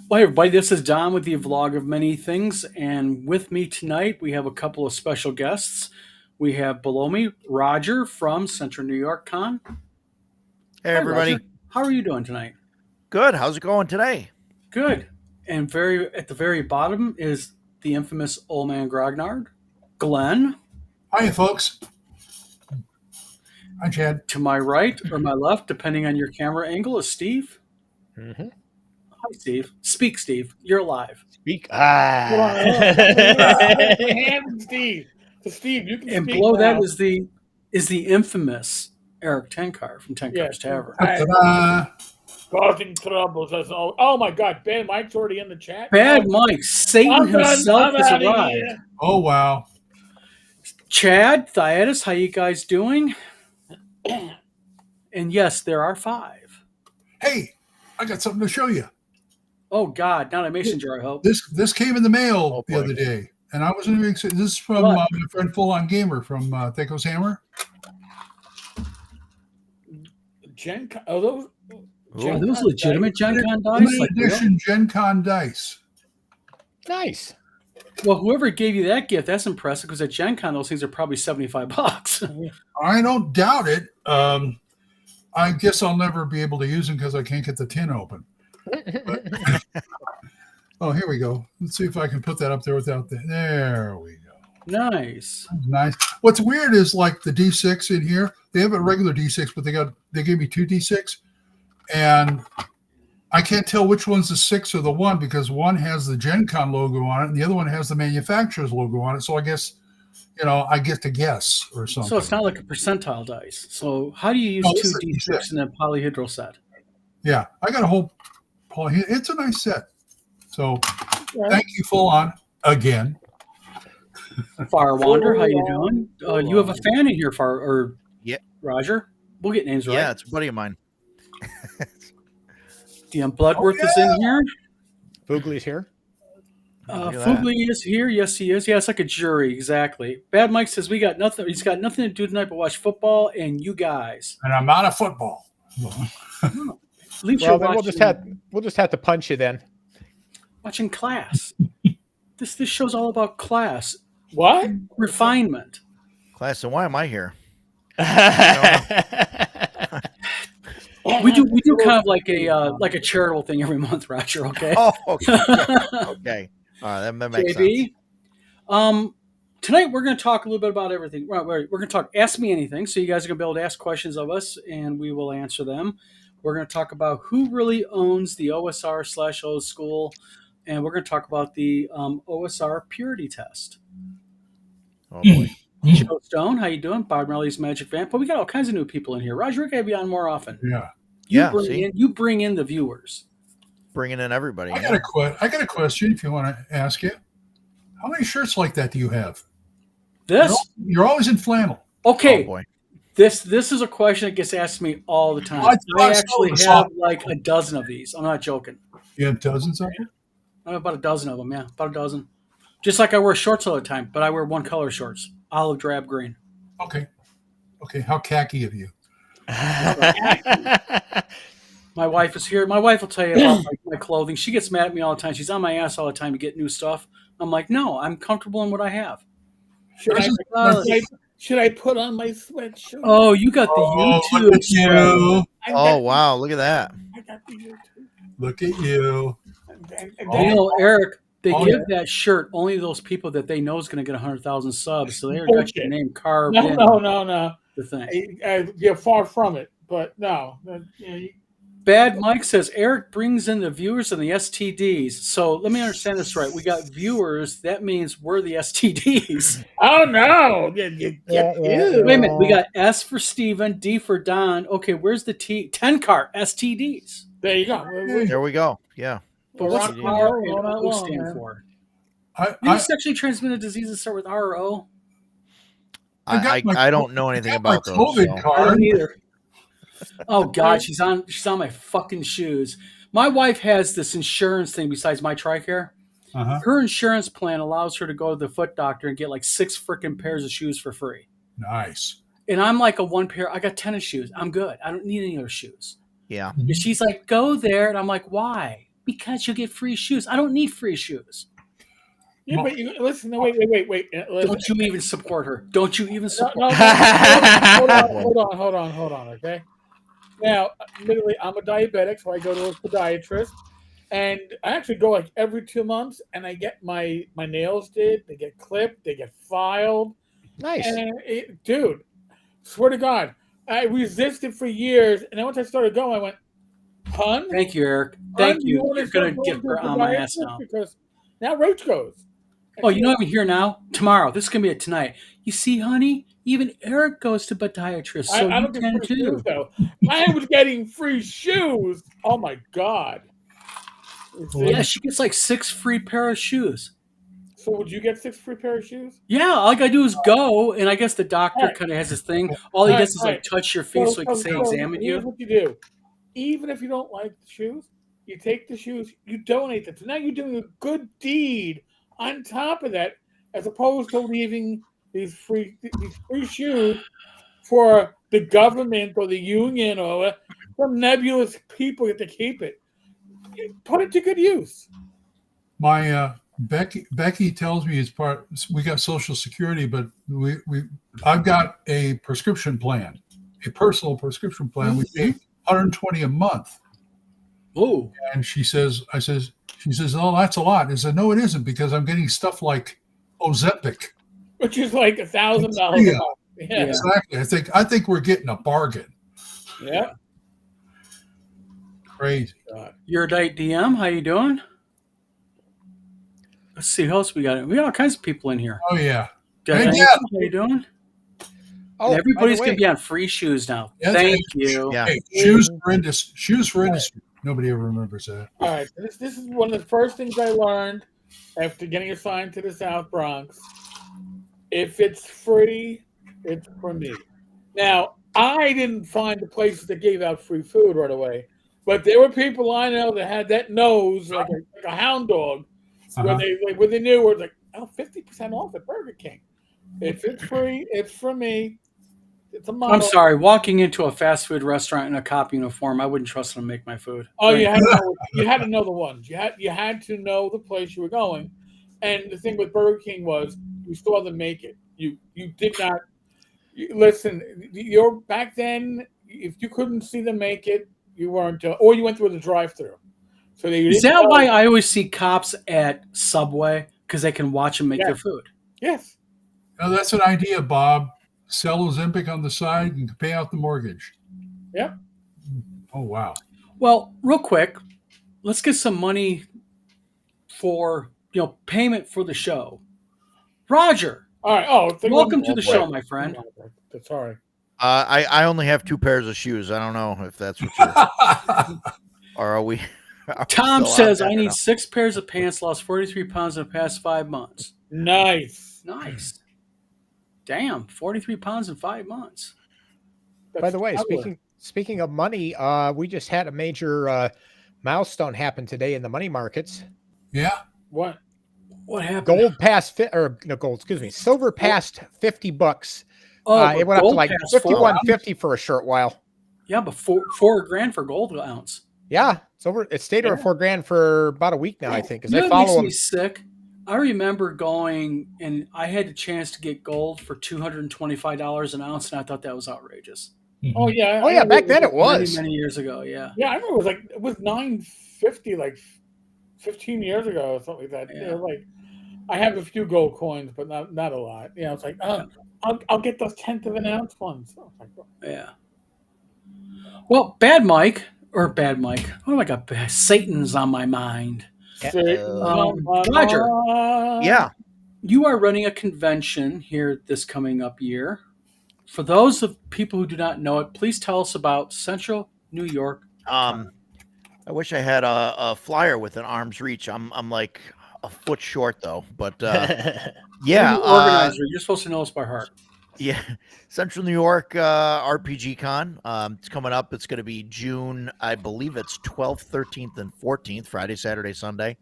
Well, hey everybody, this is Don with the Vlog of Many Things, and with me tonight we have a couple of special guests. We have below me Roger from Central New York Con. Hey, Hi, everybody. Roger. How are you doing tonight? Good. How's it going today? Good. And at the very bottom is the infamous Old Man Grognard, Glenn. Hi, folks. Hi, Chad. To my right or my left, depending on your camera angle, is Steve. Mm-hmm. Hi, Steve. Speak, Steve. You're live. Speak. Steve. So Steve, you can And speak below now. that is the infamous Eric Tenkar from Tenkar's Tavern. Ta-da. Causing troubles. That's all. Oh my God, Ben Mike's already in the chat. Bad Oh, Mike, Satan I'm done. himself I'm has outta arrived. here. Oh, wow. Chad, Thyatis, how you guys doing? And yes, there are 5. Hey, I got something to show you. Oh God, not a mason jar, I hope. This came in the mail Oh, the boy. other day, and I wasn't even excited. This is from What? my friend Full On Gamer from Theco's Hammer. Gen Con. Are those? Are those legitimate Gen Con dice? Limited Like, real? edition Gen Con dice. Nice. Well, whoever gave you that gift, that's impressive because at Gen Con, those things are probably $75. I don't doubt it. I guess I'll never be able to use them because I can't get the tin open. But, oh, here we go. Let's see if I can put that up there without the. There we go. Nice. Nice. What's weird is like the D6 in here. They have a regular D6, but they gave me 2 D6, and I can't tell which one's the 6 or the 1 because one has the Gen Con logo on it, and the other one has the manufacturer's logo on it. So I guess I get to guess or something. So it's not like a percentile dice. So how do you use No, 2 this is a D6 in a polyhedral set? Yeah, I got a whole. It's a nice set. So thank you, Full On, again. Fire Wander, how you doing? You have a fan in here, Yeah. Roger. We'll get names right. Yeah, it's a buddy of mine. DM Bloodworth is in here. Foogly's here. Look at that. Fugly is here. Yes, he is. Yeah, it's like a jury, exactly. Bad Mike says we got nothing. He's got nothing to do tonight but watch football and you guys. And I'm out of football. At least Well, you're then watching, we'll just have to punch you then. watching class. This show's all about class, What? refinement. Class, and why am I here? We do kind of like a charitable thing every month, Roger. Okay. Oh, okay. Okay. All right, that makes sense. JB. Tonight we're going to talk a little bit about everything. Right, we're going to talk Ask Me Anything, so you guys are going to be able to ask questions of us, and we will answer them. We're going to talk about who really owns the OSR/Old School, and we're going to talk about the OSR purity test. Oh boy. Joe Stone, how you doing? Bob Marley's Magic Vamp. But we got all kinds of new people in here. Roger, we're going to be on more often. Yeah. You bring in the viewers. Bringing in everybody. I got a question if you want to ask it. How many shirts like that do you have? This? You're always in flannel. Okay. Oh boy. This is a question that gets asked to me all the time. I I actually saw have like a dozen of these. I'm not joking. You have dozens of them? I have about a dozen of them, yeah. About a dozen. Just like I wear shorts all the time, but I wear one color shorts. Olive drab green. Okay. How khaki of you. My wife is here. My wife will tell you about my clothing. She gets mad at me all the time. She's on my ass all the time to get new stuff. I'm like, no, I'm comfortable in what I have. Should I put on my sweatshirt? Oh, you got the YouTube. Look at you. Oh wow, look at that. I got the YouTube. Look at you. You know, Eric, they Oh, give that shirt only to those people that they know is going to get 100,000 subs. So they got Bullshit. your name carved No, in no. the thing. You're far from it, but no. Bad Mike says Eric brings in the viewers and the STDs. So let me understand this right. We got viewers. That means we're the STDs. Oh no! Wait a minute. We got S for Steven, D for Don. Okay, where's the T? Tenkar, STDs. There you go. There we go. Yeah. But what's Rock R and roll and all night O long, stand man. for? Maybe sexually transmitted diseases start with R or O. I don't know anything about those. COVID So. I card. don't either. Oh God, she's on my fucking shoes. My wife has this insurance thing besides my TRICARE. Uh-huh. Her insurance plan allows her to go to the foot doctor and get like 6 freaking pairs of shoes for free. Nice. And I'm like a one pair. I got tennis shoes. I'm good. I don't need any other shoes. Yeah. And she's like, go there. And I'm like, why? Because you'll get free shoes. I don't need free shoes. Yeah, but listen. No, wait. Listen. Don't you even support her. Don't you even support No, her. hold on. Okay. Now, admittedly, I'm a diabetic, so I go to a podiatrist, and I actually go like every 2 months, and I get my nails did. They get clipped. They get filed. Nice. And dude, swear to God, I resisted for years, and then once I started going, I went, "Hun, Thank you, Eric. Thank you. wanna You're going to start get going her to on my podiatrist? ass now. Because now Roach goes." Oh, you know what I'm here now? Tomorrow. This is going to be it tonight. You see, honey, even Eric goes to podiatrist, so I you don't get can free too. shoes, though. I was getting free shoes. Oh my God. Yeah, she gets like 6 free pair of shoes. So would you get 6 free pair of shoes? Yeah, all I got to do is go, and I guess the doctor Alright. kind of has this thing. All he does is like Alright. touch your feet so he can say examine here's you. what you do. Even if you don't like the shoes, you take the shoes, you donate them. So now you're doing a good deed on top of that, as opposed to leaving these free shoes for the government or the union or some nebulous people get to keep it. Put it to good use. My Becky tells me we got Social Security, but I've got a prescription plan, a personal prescription plan. We pay $120 a month. Oh, And she says, "Oh, that's a lot." I said, "No, it isn't, because I'm getting stuff like Ozempic." Which is like $1,000 a Yeah. month. Yeah. Exactly. I think we're getting a bargain. Yeah. Crazy. you're a Diet DM. How you doing? Let's see who else we got. We got all kinds of people in here. Oh yeah. Dad, Hey, how Dad. you doing? Oh, And everybody's by going the to be on free shoes now. Yes, Thank you. Yeah. Hey, shoes for industry. Shoes for industry. Nobody ever remembers that. All right. This is one of the first things I learned after getting assigned to the South Bronx. If it's free, it's for me. Now, I didn't find the places that gave out free food right away, but there were people I know that had that nose like a hound dog, Uh-huh. when they knew it was like, oh, 50% off at Burger King. If it's free, it's for me. It's a model. I'm sorry. Walking into a fast food restaurant in a cop uniform, I wouldn't trust them to make my food. Oh, you had to know the ones. You had to know the place you were going. And the thing with Burger King was you saw them make it. You did not listen. You're back then. If you couldn't see them make it, you weren't, or you went through the drive-through. So they Is that why I always see cops at Subway? Because they can watch them make Yeah. their food. Yes. Now, that's an idea, Bob. Sell Ozempic on the side and pay out the mortgage. Yep. Oh wow. Well, real quick, let's get some money for payment for the show. Roger, All right. Oh, welcome to Oh, the boy. show, my friend. Sorry. I only have 2 pairs of shoes. I don't know if that's what you're. Or are we? are we Tom still on says that I or need no? 6 pairs of pants. Lost 43 pounds in the past 5 months. Nice. Nice. Damn, 43 pounds in 5 months. By the way, That's speaking of money, we just had a major milestone happen today in the money markets. Yeah. what? What happened? Gold passed silver passed $50. Oh, It but went up to gold like passed 4 $51.50 for a short while. Yeah, but four grand for gold ounce. Yeah, it stayed over Yeah. $4,000 for about a week now, I think, because You know I what makes follow me them. sick? I remember going and I had the chance to get gold for $225 an ounce, and I thought that was outrageous. Oh yeah. Oh I yeah, remember back then it Many, was. many years ago, yeah. Yeah, I remember it was $9.50 like 15 years ago or something like that. Yeah. You know, like I have a few gold coins, but not a lot. You know, it's like I'll get those 1/10 of an ounce ones. Oh, my God. Yeah. Well, Bad Mike. What do I got? Satan's on my mind. Roger. Yeah. You are running a convention here this coming up year. For those of people who do not know it, please tell us about Central New York. I wish I had a flyer with an arm's reach. I'm like a foot short though, but You're yeah, the organizer. You're supposed to know us by heart. yeah, Central New York RPG Con. It's coming up. It's going to be June, I believe it's 12th, 13th, and 14th, Friday, Saturday, Sunday,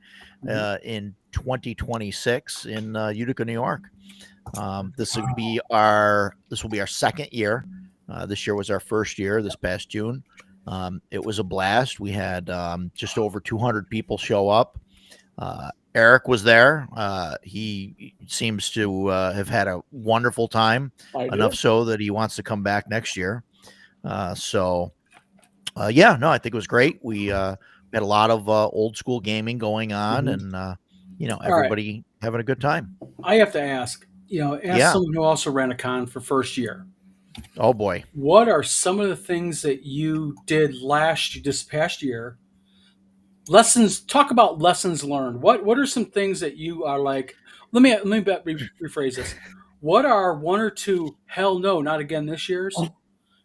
in 2026 in Utica, New York. This will be our second year. This year was our first year. This past June, it was a blast. We had just over 200 people show up. Eric was there. He seems to have had a wonderful time, enough so that he wants to come back next year. Yeah, no, I think it was great. We had a lot of old school gaming going on, and everybody having a good time. I have to ask, Yeah. someone who also ran a con for first year. Oh boy. What are some of the things that you did this past year? Talk about lessons learned. What are some things that you are like? Let me rephrase this. What are one or two, hell no, not again this year's?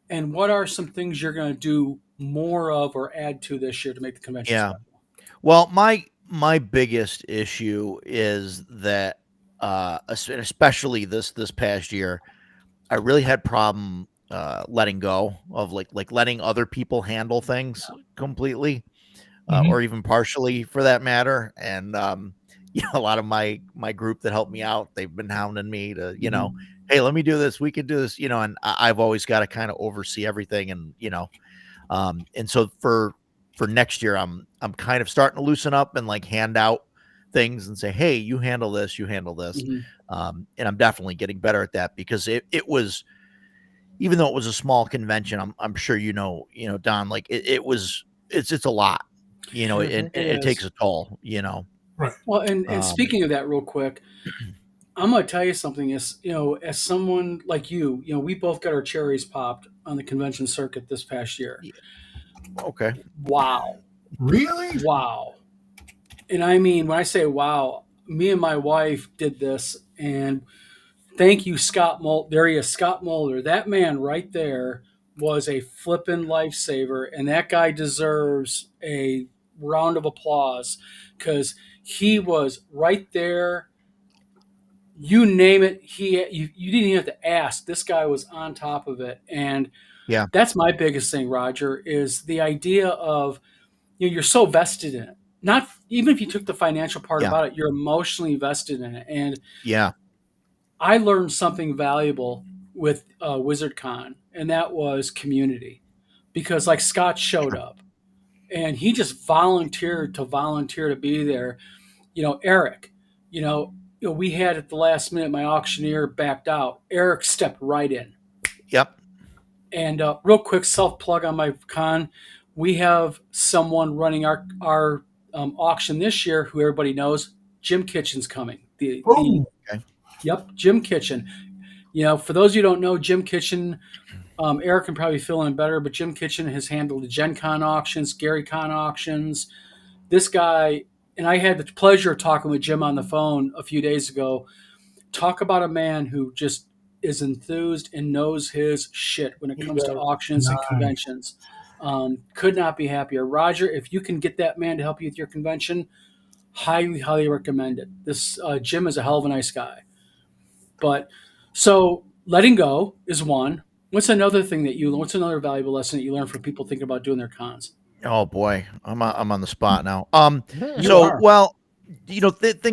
And what are some things you're going to do more of or add to this year to make the convention special? Well, my biggest issue is that, especially this past year, I really had problem letting go of like letting other people handle things completely, or even partially for that matter. And a lot of my group that helped me out, they've been hounding me to hey, let me do this. We could do this, and I've always got to kind of oversee everything, and and so for next year, I'm kind of starting to loosen up and like hand out things and say, hey, you handle this, you handle this. And I'm definitely getting better at that, because it was, even though it was a small convention, I'm sure Don, like it's a lot, it takes a toll, Right. Well, and speaking of that real quick, I'm going to tell you something. As someone like you, we both got our cherries popped on the convention circuit this past year. Okay. Wow. Really? Wow. And I mean, when I say wow, me and my wife did this, and thank you, Scott Mulder. There he is, Scott Mulder. That man right there was a flippin' lifesaver, and that guy deserves a round of applause, because he was right there. You name it, you didn't even have to ask. This guy was on top of it, and yeah, that's my biggest thing, Roger, is the idea of you're so vested in it. Not even if you took the financial part about it, you're emotionally vested in it. And yeah, I learned something valuable with WizardCon, and that was community, because like Scott showed up, and he just volunteered to be there. Eric, we had at the last minute, my auctioneer backed out. Eric stepped right in. Yep. And real quick, self plug on my con. We have someone running our auction this year who everybody knows. Jim Kitchen's coming. Okay. Yep, Jim Kitchen. For those of you who don't know, Jim Kitchen, Eric can probably fill in better, but Jim Kitchen has handled the Gen Con auctions, Gary Con auctions. This guy, and I had the pleasure of talking with Jim on the phone a few days ago. Talk about a man who just is enthused and knows his shit when it comes to auctions and conventions. Could not be happier. Roger, if you can get that man to help you with your convention, highly, highly recommend it. This Jim is a hell of a nice guy. But so letting go is one. What's another valuable lesson that you learned from people thinking about doing their cons? Oh boy, I'm on the spot now. Things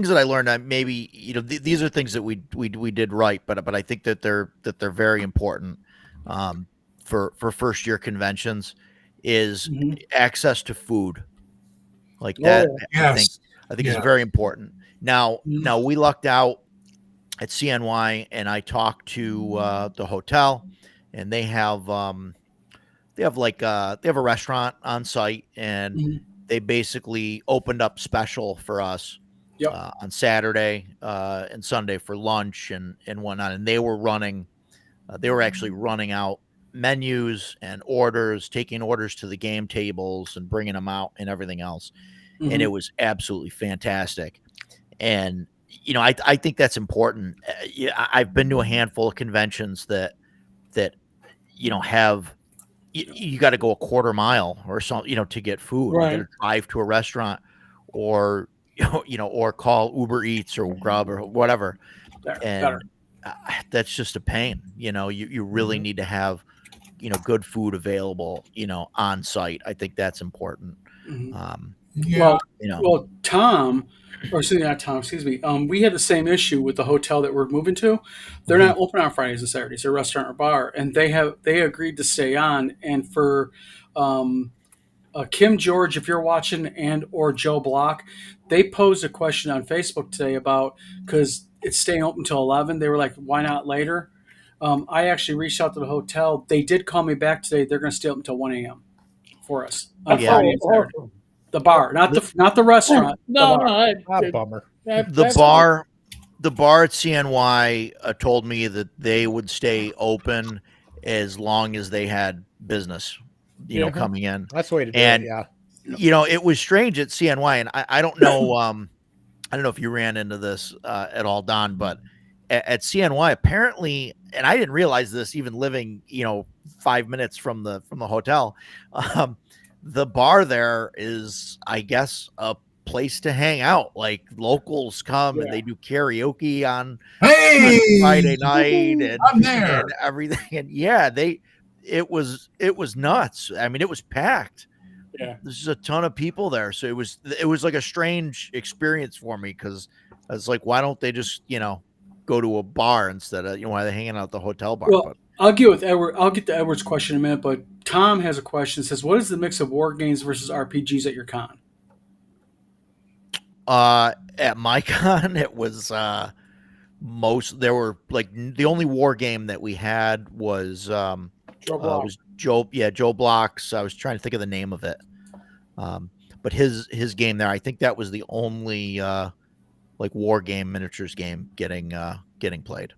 that I learned, maybe these are things that we did right, but I think that they're very important for first year conventions, is access to food like that. Yes. I think is very important. Now we lucked out at CNY, and I talked to the hotel, and they have a restaurant on site, and they basically opened up special for us on Saturday and Sunday for lunch and whatnot. And they were actually running out menus and orders, taking orders to the game tables and bringing them out and everything else. And it was absolutely fantastic. And, I think that's important. I've been to a handful of conventions that have, you got to go a quarter mile or something, to get food. Right. You got to drive to a restaurant, or or call Uber Eats or Grub or whatever. Better. And that's just a pain. You really need to have, good food available, on site. I think that's important. Mhm. Yeah. Well, Tom, or excuse me, not Tom, excuse me. We had the same issue with the hotel that we're moving to. They're not open on Fridays and Saturdays. They're a restaurant or bar, and they agreed to stay on. And for Kim George, if you're watching, and or Joe Block, they posed a question on Facebook today about, because it's staying open until 11. They were like, "Why not later?" I actually reached out to the hotel. They did call me back today. They're going to stay open until 1 a.m. for us on That's Friday and Saturday. awesome. The bar, not the restaurant. No, the bar. no, Bummer. The bar at CNY told me that they would stay open as long as they had business, Yeah. coming in. That's the way to do And it. Yeah. It was strange at CNY, and I don't know, I don't know if you ran into this at all, Don, but at CNY apparently, and I didn't realize this even living, 5 minutes from the hotel. The bar there is, I guess, a place to hang out. Like locals come and they do karaoke on Friday night and, I'm there. and everything. And it was nuts. I mean, it was packed. Yeah. There's a ton of people there. So it was like a strange experience for me, because I was like, why don't they just, go to a bar instead of, why are they hanging out at the hotel bar? Well, I'll get with Edward. I'll get to Edward's question in a minute, but Tom has a question. It says, "What is the mix of war games versus RPGs at your con?" At my con, it was there were like the only war game that we had was Joe Block. Joe Block's. I was trying to think of the name of it. But his game there, I think that was the only like war game, miniatures game getting played.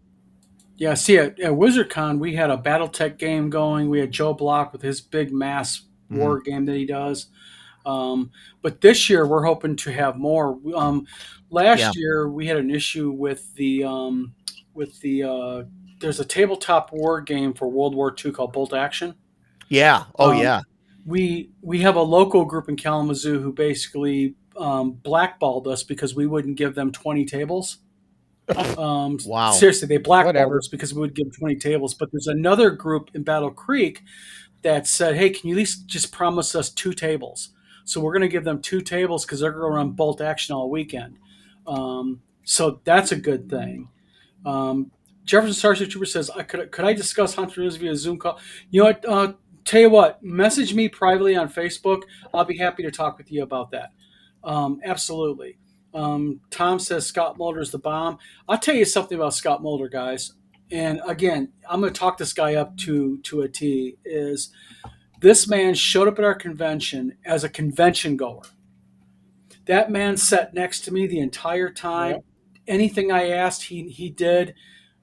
Yeah, see, at WizardCon, we had a BattleTech game going. We had Joe Block with his big mass war game that he does. But this year, we're hoping to have more. Last year, we had an issue with the there's a tabletop war game for World War II called Bolt Action. Yeah. Oh, yeah. We have a local group in Kalamazoo who basically blackballed us because we wouldn't give them 20 tables. Wow. Seriously, they blackballed Whatever. us because we would give 20 tables. But there's another group in Battle Creek that said, "Hey, can you at least just promise us 2 tables?" So we're going to give them 2 tables because they're going to run Bolt Action all weekend. So that's a good thing. Jefferson Starship Trooper says, "Could I discuss Hunter News via Zoom call?" You know what? Tell you what, message me privately on Facebook. I'll be happy to talk with you about that. Absolutely. Tom says Scott Mulder is the bomb. I'll tell you something about Scott Mulder, guys. And again, I'm going to talk this guy up to a T. Is this man showed up at our convention as a convention goer. That man sat next to me the entire time. Yep. Anything I asked, he did.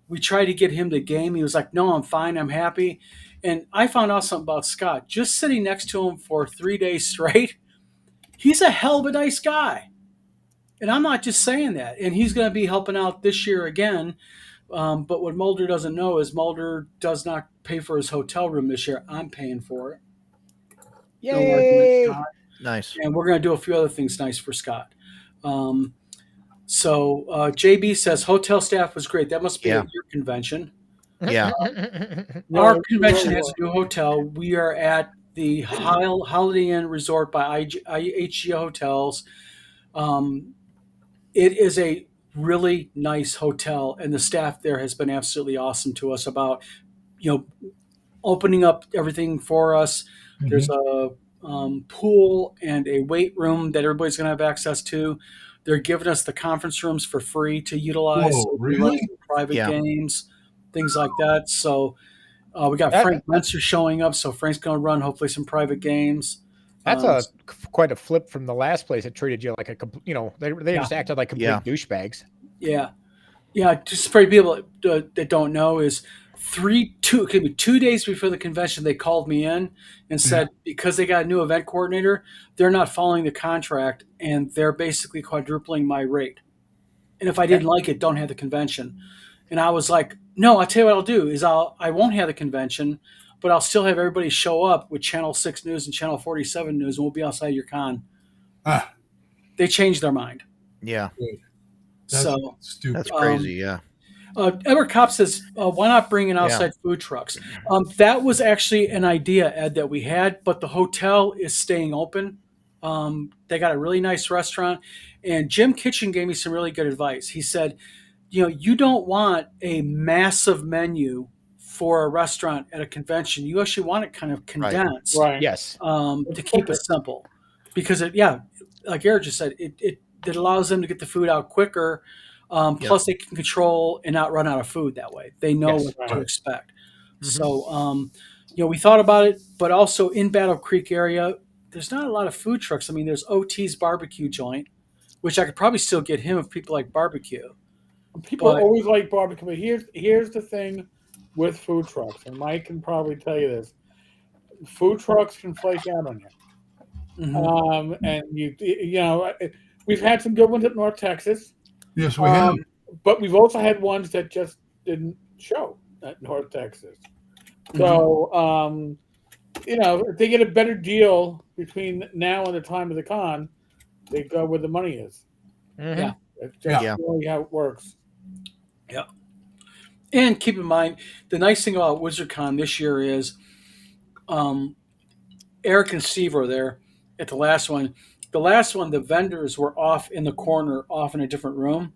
We tried to get him to game. He was like, "No, I'm fine. I'm happy." And I found out something about Scott. Just sitting next to him for 3 days straight, he's a hell of a nice guy. And I'm not just saying that. And he's going to be helping out this year again. But what Mulder doesn't know is Mulder does not pay for his hotel room this year. I'm paying for it. Yay! Nice. And we're going to do a few other things nice for Scott. So JB says hotel staff was great. That must be at your convention. Yeah. Our convention has a new hotel. We are at the Holiday Inn Resort by IHG Hotels. It is a really nice hotel, and the staff there has been absolutely awesome to us about, opening up everything for us. Mm-hmm. There's a pool and a weight room that everybody's going to have access to. They're giving us the conference rooms for free to utilize. Whoa, so really? Private games, things like that. So we got Frank Menser showing up. So Frank's going to run hopefully some private games. That's quite a flip from the last place that treated you like they just acted like complete douchebags. Yeah. Just for people that don't know, is 2 days before the convention, they called me in and said, because they got a new event coordinator, they're not following the contract and they're basically quadrupling my rate. And if I didn't like it, don't have the convention. And I was like, no, I'll tell you what I'll do is I won't have the convention, but I'll still have everybody show up with Channel 6 News and Channel 47 News, and we'll be outside your con. They changed their mind. Yeah, That's So stupid. that's crazy. Yeah. Edward Kopp says, why not bring in outside food trucks? That was actually an idea, Ed, that we had, but the hotel is staying open. They got a really nice restaurant, and Jim Kitchen gave me some really good advice. He said, you don't want a massive menu for a restaurant at a convention. You actually want it kind of condensed, Right. Yes. to keep it simple, because like Eric just said, it allows them to get the food out quicker. Plus, they can control and not run out of food that way. They know Yes. what to expect. Mhm. So, we thought about it, but also in Battle Creek area, there's not a lot of food trucks. I mean, there's OT's barbecue joint, which I could probably still get him if people like barbecue. People But- always like barbecue, but here's the thing with food trucks, and Mike can probably tell you this: food trucks can flake out on you. Mhm. And we've had some good ones at North Texas, Yes, we have. but we've also had ones that just didn't show at North Texas. So if they get a better deal between now and the time of the con, they go where the money is. Mhm. Yeah. That's just Yeah. really how it works. And keep in mind, the nice thing about WizardCon this year is Eric and Steve were there at the last one. The last one, the vendors were off in the corner, off in a different room.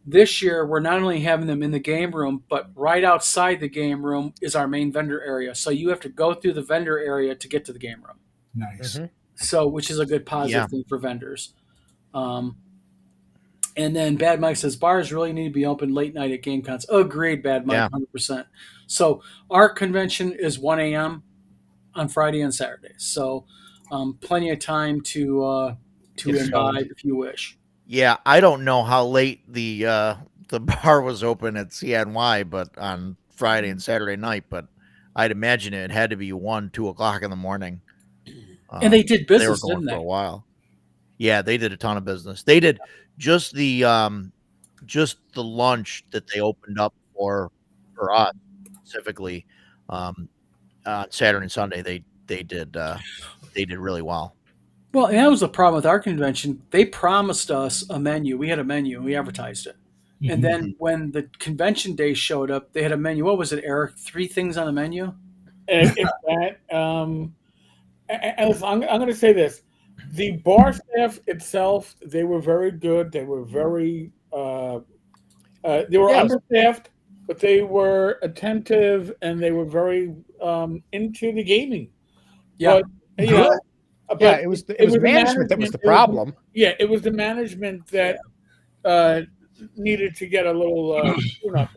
This year, we're not only having them in the game room, but right outside the game room is our main vendor area. So you have to go through the vendor area to get to the game room. Nice. Mhm. So, which is a good positive thing for vendors. And then Bad Mike says bars really need to be open late night at game cons. Agreed, Bad Mike, Yeah. 100%. So our convention is 1 a.m. on Friday and Saturday. So plenty of time to Get imbibe if you wish. Yeah, I don't know how late the bar was open at CNY, but on Friday and Saturday night, but I'd imagine it had to be 1, 2 o'clock in the morning. And they did They were business, going didn't for a they? while. Yeah, they did a ton of business. They did just the lunch that they opened up for us specifically on Saturday and Sunday. They did really well. Well, and that was the problem with our convention. They promised us a menu. We had a menu and we advertised it. And then when the convention day showed up, they had a menu. What was it, Eric? 3 things on the menu? And if that, and listen, I'm going to say this: the bar staff itself, they were very good. They were very, they were Yes. understaffed, but they were attentive and they were very into the gaming. Yeah. But, you know, but Yeah, it was the management that was the problem. Yeah, it was the management that needed to get a little tune-up.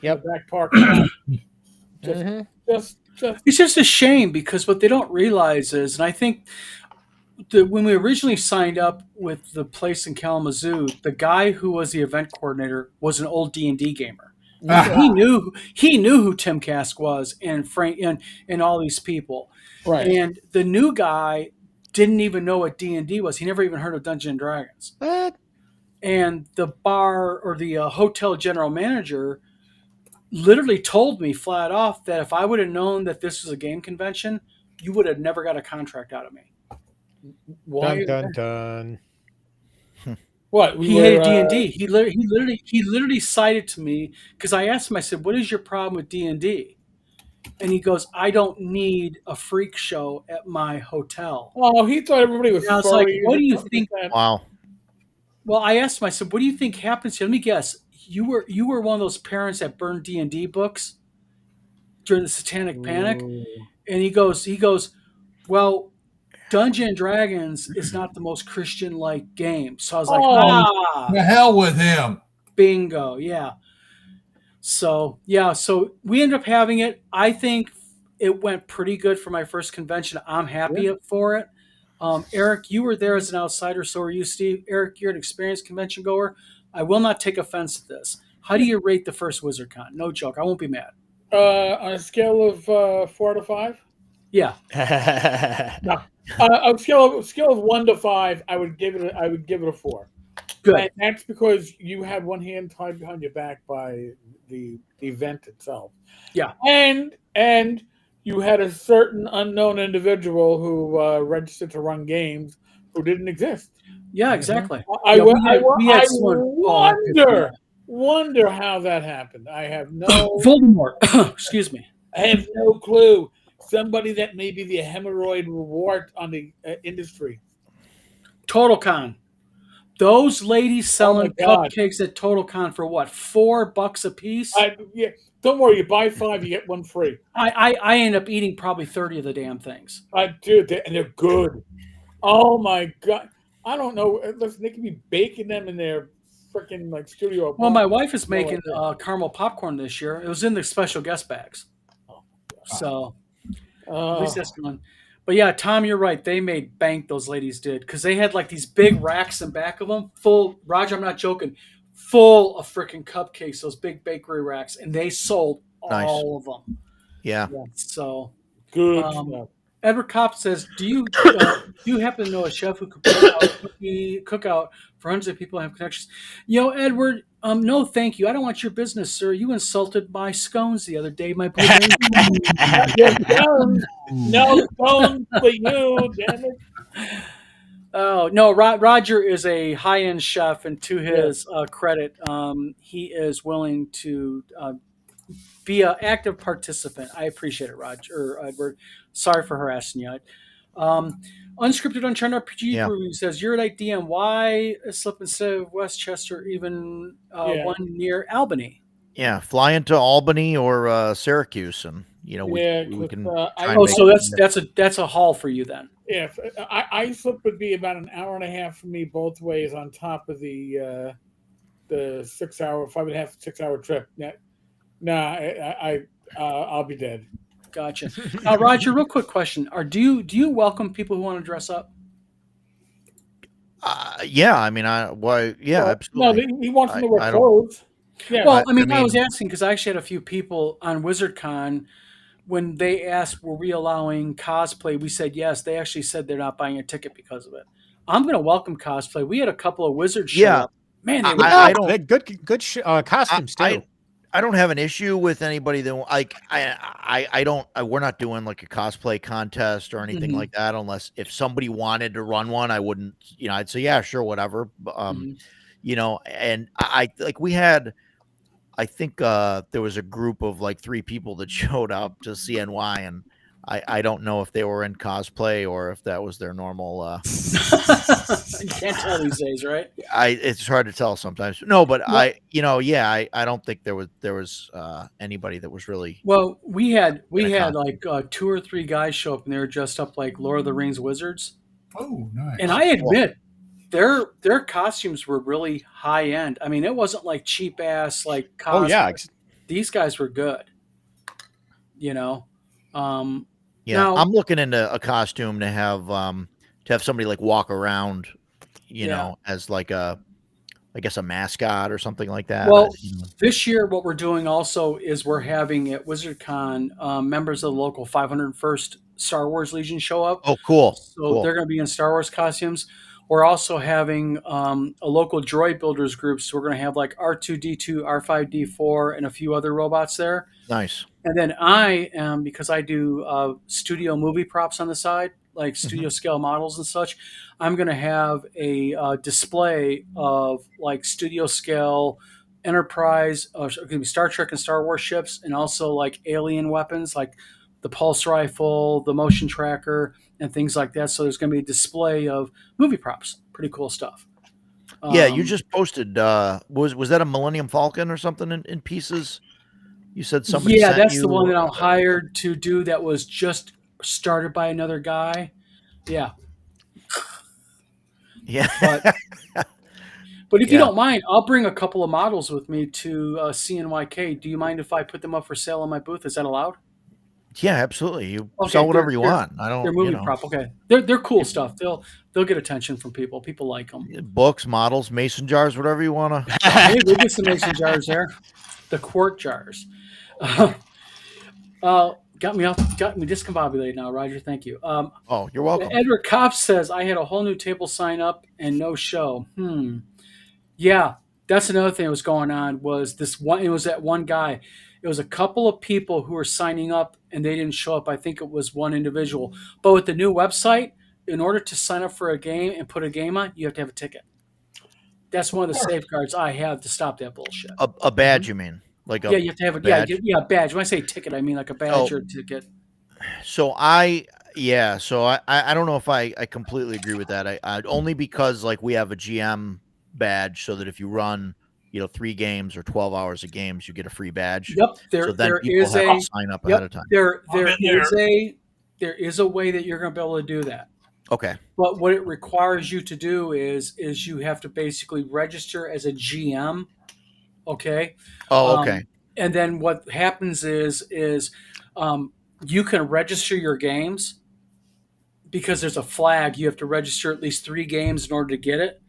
Yep. in the back parking lot. Mhm. Just It's just a shame because what they don't realize is, and I think when we originally signed up with the place in Kalamazoo, the guy who was the event coordinator was an old D&D gamer. He knew who Tim Kask was and Frank and all these people. right. And the new guy didn't even know what D&D was. He never even heard of Dungeons and Dragons. What? And the bar or the hotel general manager literally told me flat off that if I would have known that this was a game convention, you would have never got a contract out of me. Why? Dun dun dun. What? He hated D&D. He literally cited to me because I asked him. I said, "What is your problem with D&D?" And he goes, "I don't need a freak show at my hotel." Oh, he thought everybody was. And I was like, furry. "What do you think?" Wow. Well, I asked him. I said, "What do you think happens here?" Let me guess. You were one of those parents that burned D&D books during the Satanic Panic, and he goes, "Well, Dungeons and Dragons is not the most Christian-like game." So I was like, The hell with him. bingo, yeah. So we ended up having it. I think it went pretty good for my first convention. I'm happy for it. Eric, you were there as an outsider, so were you, Steve. Eric, you're an experienced convention goer. I will not take offense at this. How do you rate the first WizardCon? No joke. I won't be mad. On a scale of 4 to 5. Yeah. On a scale of 1 to 5, I would give it a 4. Good. And that's because you had one hand tied behind your back by the event itself. Yeah. And you had a certain unknown individual who registered to run games who didn't exist. Yeah, exactly. I Yeah, we had someone- wonder how that happened. I have no Voldemort. Excuse me. I have no clue. Somebody that may be the hemorrhoid reward on the industry. Total Con. Those ladies selling God. cupcakes at Total Con for what? $4 a piece? Yeah, don't worry. You buy 5, you get 1 free. I end up eating probably 30 of the damn things. I do, and they're good. Oh my God! I don't know. Listen, they could be baking them in their freaking like studio. Well, my wife is No making idea. caramel popcorn this year. It was in the special guest bags. So at least that's going. But yeah, Tom, you're right. They made bank, those ladies did, because they had like these big racks in back of them, full. Roger, I'm not joking, full of freaking cupcakes. Those big bakery racks, and they sold Nice. all of them. Yeah. So Good stuff. Edward Kopp says, "Do you happen to know a chef who could cook out for hundreds of people and have connections?" Edward, no, thank you. I don't want your business, sir. You insulted my scones the other day. My blue No phone for you, damn it. Oh no, Roger is a high-end chef, and to his credit, he is willing to be an active participant. I appreciate it, Roger or Edward. Sorry for harassing you. Unscripted Uncharted RPG Review says, Uridite DM, why a slip instead of Westchester, even one near Albany? Yeah, fly into Albany or Syracuse, and we can. So that's a haul for you then. Yeah, iSlip would be about an hour and a half for me both ways on top of the 5.5 to 6 hour trip. I'll be dead. Gotcha. Now, Roger, real quick question: do you welcome people who want to dress up? Yeah, I mean, absolutely. No, he wants them to wear clothes. Yeah. Well, I was asking because I actually had a few people on WizardCon when they asked, "Were we allowing cosplay?" We said yes. They actually said they're not buying a ticket because of it. I'm going to welcome cosplay. We had a couple of wizards show up. Man, they don't good costumes too. I don't have an issue with anybody that like I don't. We're not doing like a cosplay contest or anything like that unless if somebody wanted to run one, I wouldn't. I'd say yeah, sure, whatever. And I like we had. I think there was a group of like 3 people that showed up to CNY, and I don't know if they were in cosplay or if that was their normal. You can't tell these days, right? It's hard to tell sometimes. No, but I don't think there was anybody that was really. Well, we had like 2 or 3 guys show up, and they were dressed up like Lord of the Rings wizards. Oh, nice! And I admit, their costumes were really high end. I mean, it wasn't like cheap ass like cosplay. Oh yeah, these guys were good. Now, I'm looking into a costume to have somebody like walk around, as like a mascot or something like that. Well, this year what we're doing also is we're having at WizardCon members of the local 501st Star Wars Legion show up. Oh, cool! So they're going to be in Star Wars costumes. We're also having a local droid builders group. So we're going to have like R2D2, R5D4, and a few other robots there. Nice. And then I am, because I do studio movie props on the side, like studio scale models and such, I'm going to have a display of like studio scale Enterprise, Star Trek and Star Wars ships, and also like alien weapons like the pulse rifle, the motion tracker, and things like that. So there's going to be a display of movie props. Pretty cool stuff. Yeah, you just posted. Was that a Millennium Falcon or something in pieces? You said somebody. Yeah, that's the one that I'm hired to do. That was just started by another guy. Yeah. Yeah. But if you don't mind, I'll bring a couple of models with me to CNYK. Do you mind if I put them up for sale on my booth? Is that allowed? Yeah, absolutely. You sell whatever you want. I don't. They're movie prop. Okay, they're cool stuff. They'll get attention from people. People like them. Books, models, mason jars, whatever you want to. Hey, we'll get some mason jars there. The quart jars. Got me discombobulated now, Roger. Thank you. Oh, you're welcome. Edward Kopp says I had a whole new table sign up and no show. Yeah, that's another thing that was going on. Was this one? It was that one guy. It was a couple of people who were signing up and they didn't show up. I think it was one individual. But with the new website, in order to sign up for a game and put a game on, you have to have a ticket. That's one of the safeguards I have to stop that bullshit. A badge, you mean? Like a Yeah, you have to have a badge? yeah, badge. When I say ticket, I mean like a badge or a ticket. So so I don't know if I completely agree with that. I only because like we have a GM badge so that if you run 3 games or 12 hours of games, you get a free badge. Yep, So then there people is have a to sign up ahead of time. there is a way that you're going to be able to do that. Okay. But what it requires you to do is you have to basically register as a GM. Okay. Oh, okay. And then what happens is you can register your games because there's a flag. You have to register at least 3 games in order to get it.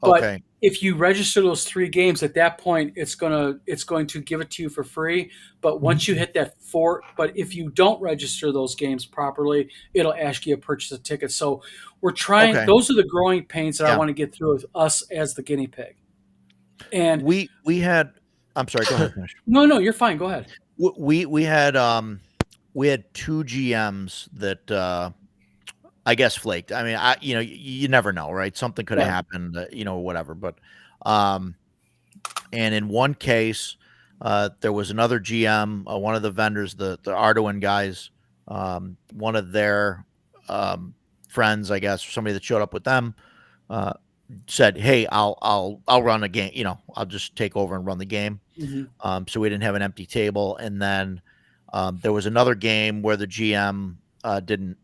But Okay. if you register those 3 games, at that point, it's going to give it to you for free. But once you hit that 4, but if you don't register those games properly, it'll ask you to purchase a ticket. So we're trying. Okay. Those are the growing pains that I Yeah. want to get through with us as the guinea pig. And We had. I'm sorry. Go ahead. Finish. no, you're fine. Go ahead. We had 2 GMs that I guess flaked. I mean, you never know, right? Something could have Right. happened, whatever. But and in one case, there was another GM, one of the vendors, the Arduin guys, one of their friends, I guess, or somebody that showed up with them, said, "Hey, I'll run a game. I'll just take over and run the game." Mm-hmm. So we didn't have an empty table, and then there was another game where the GM didn't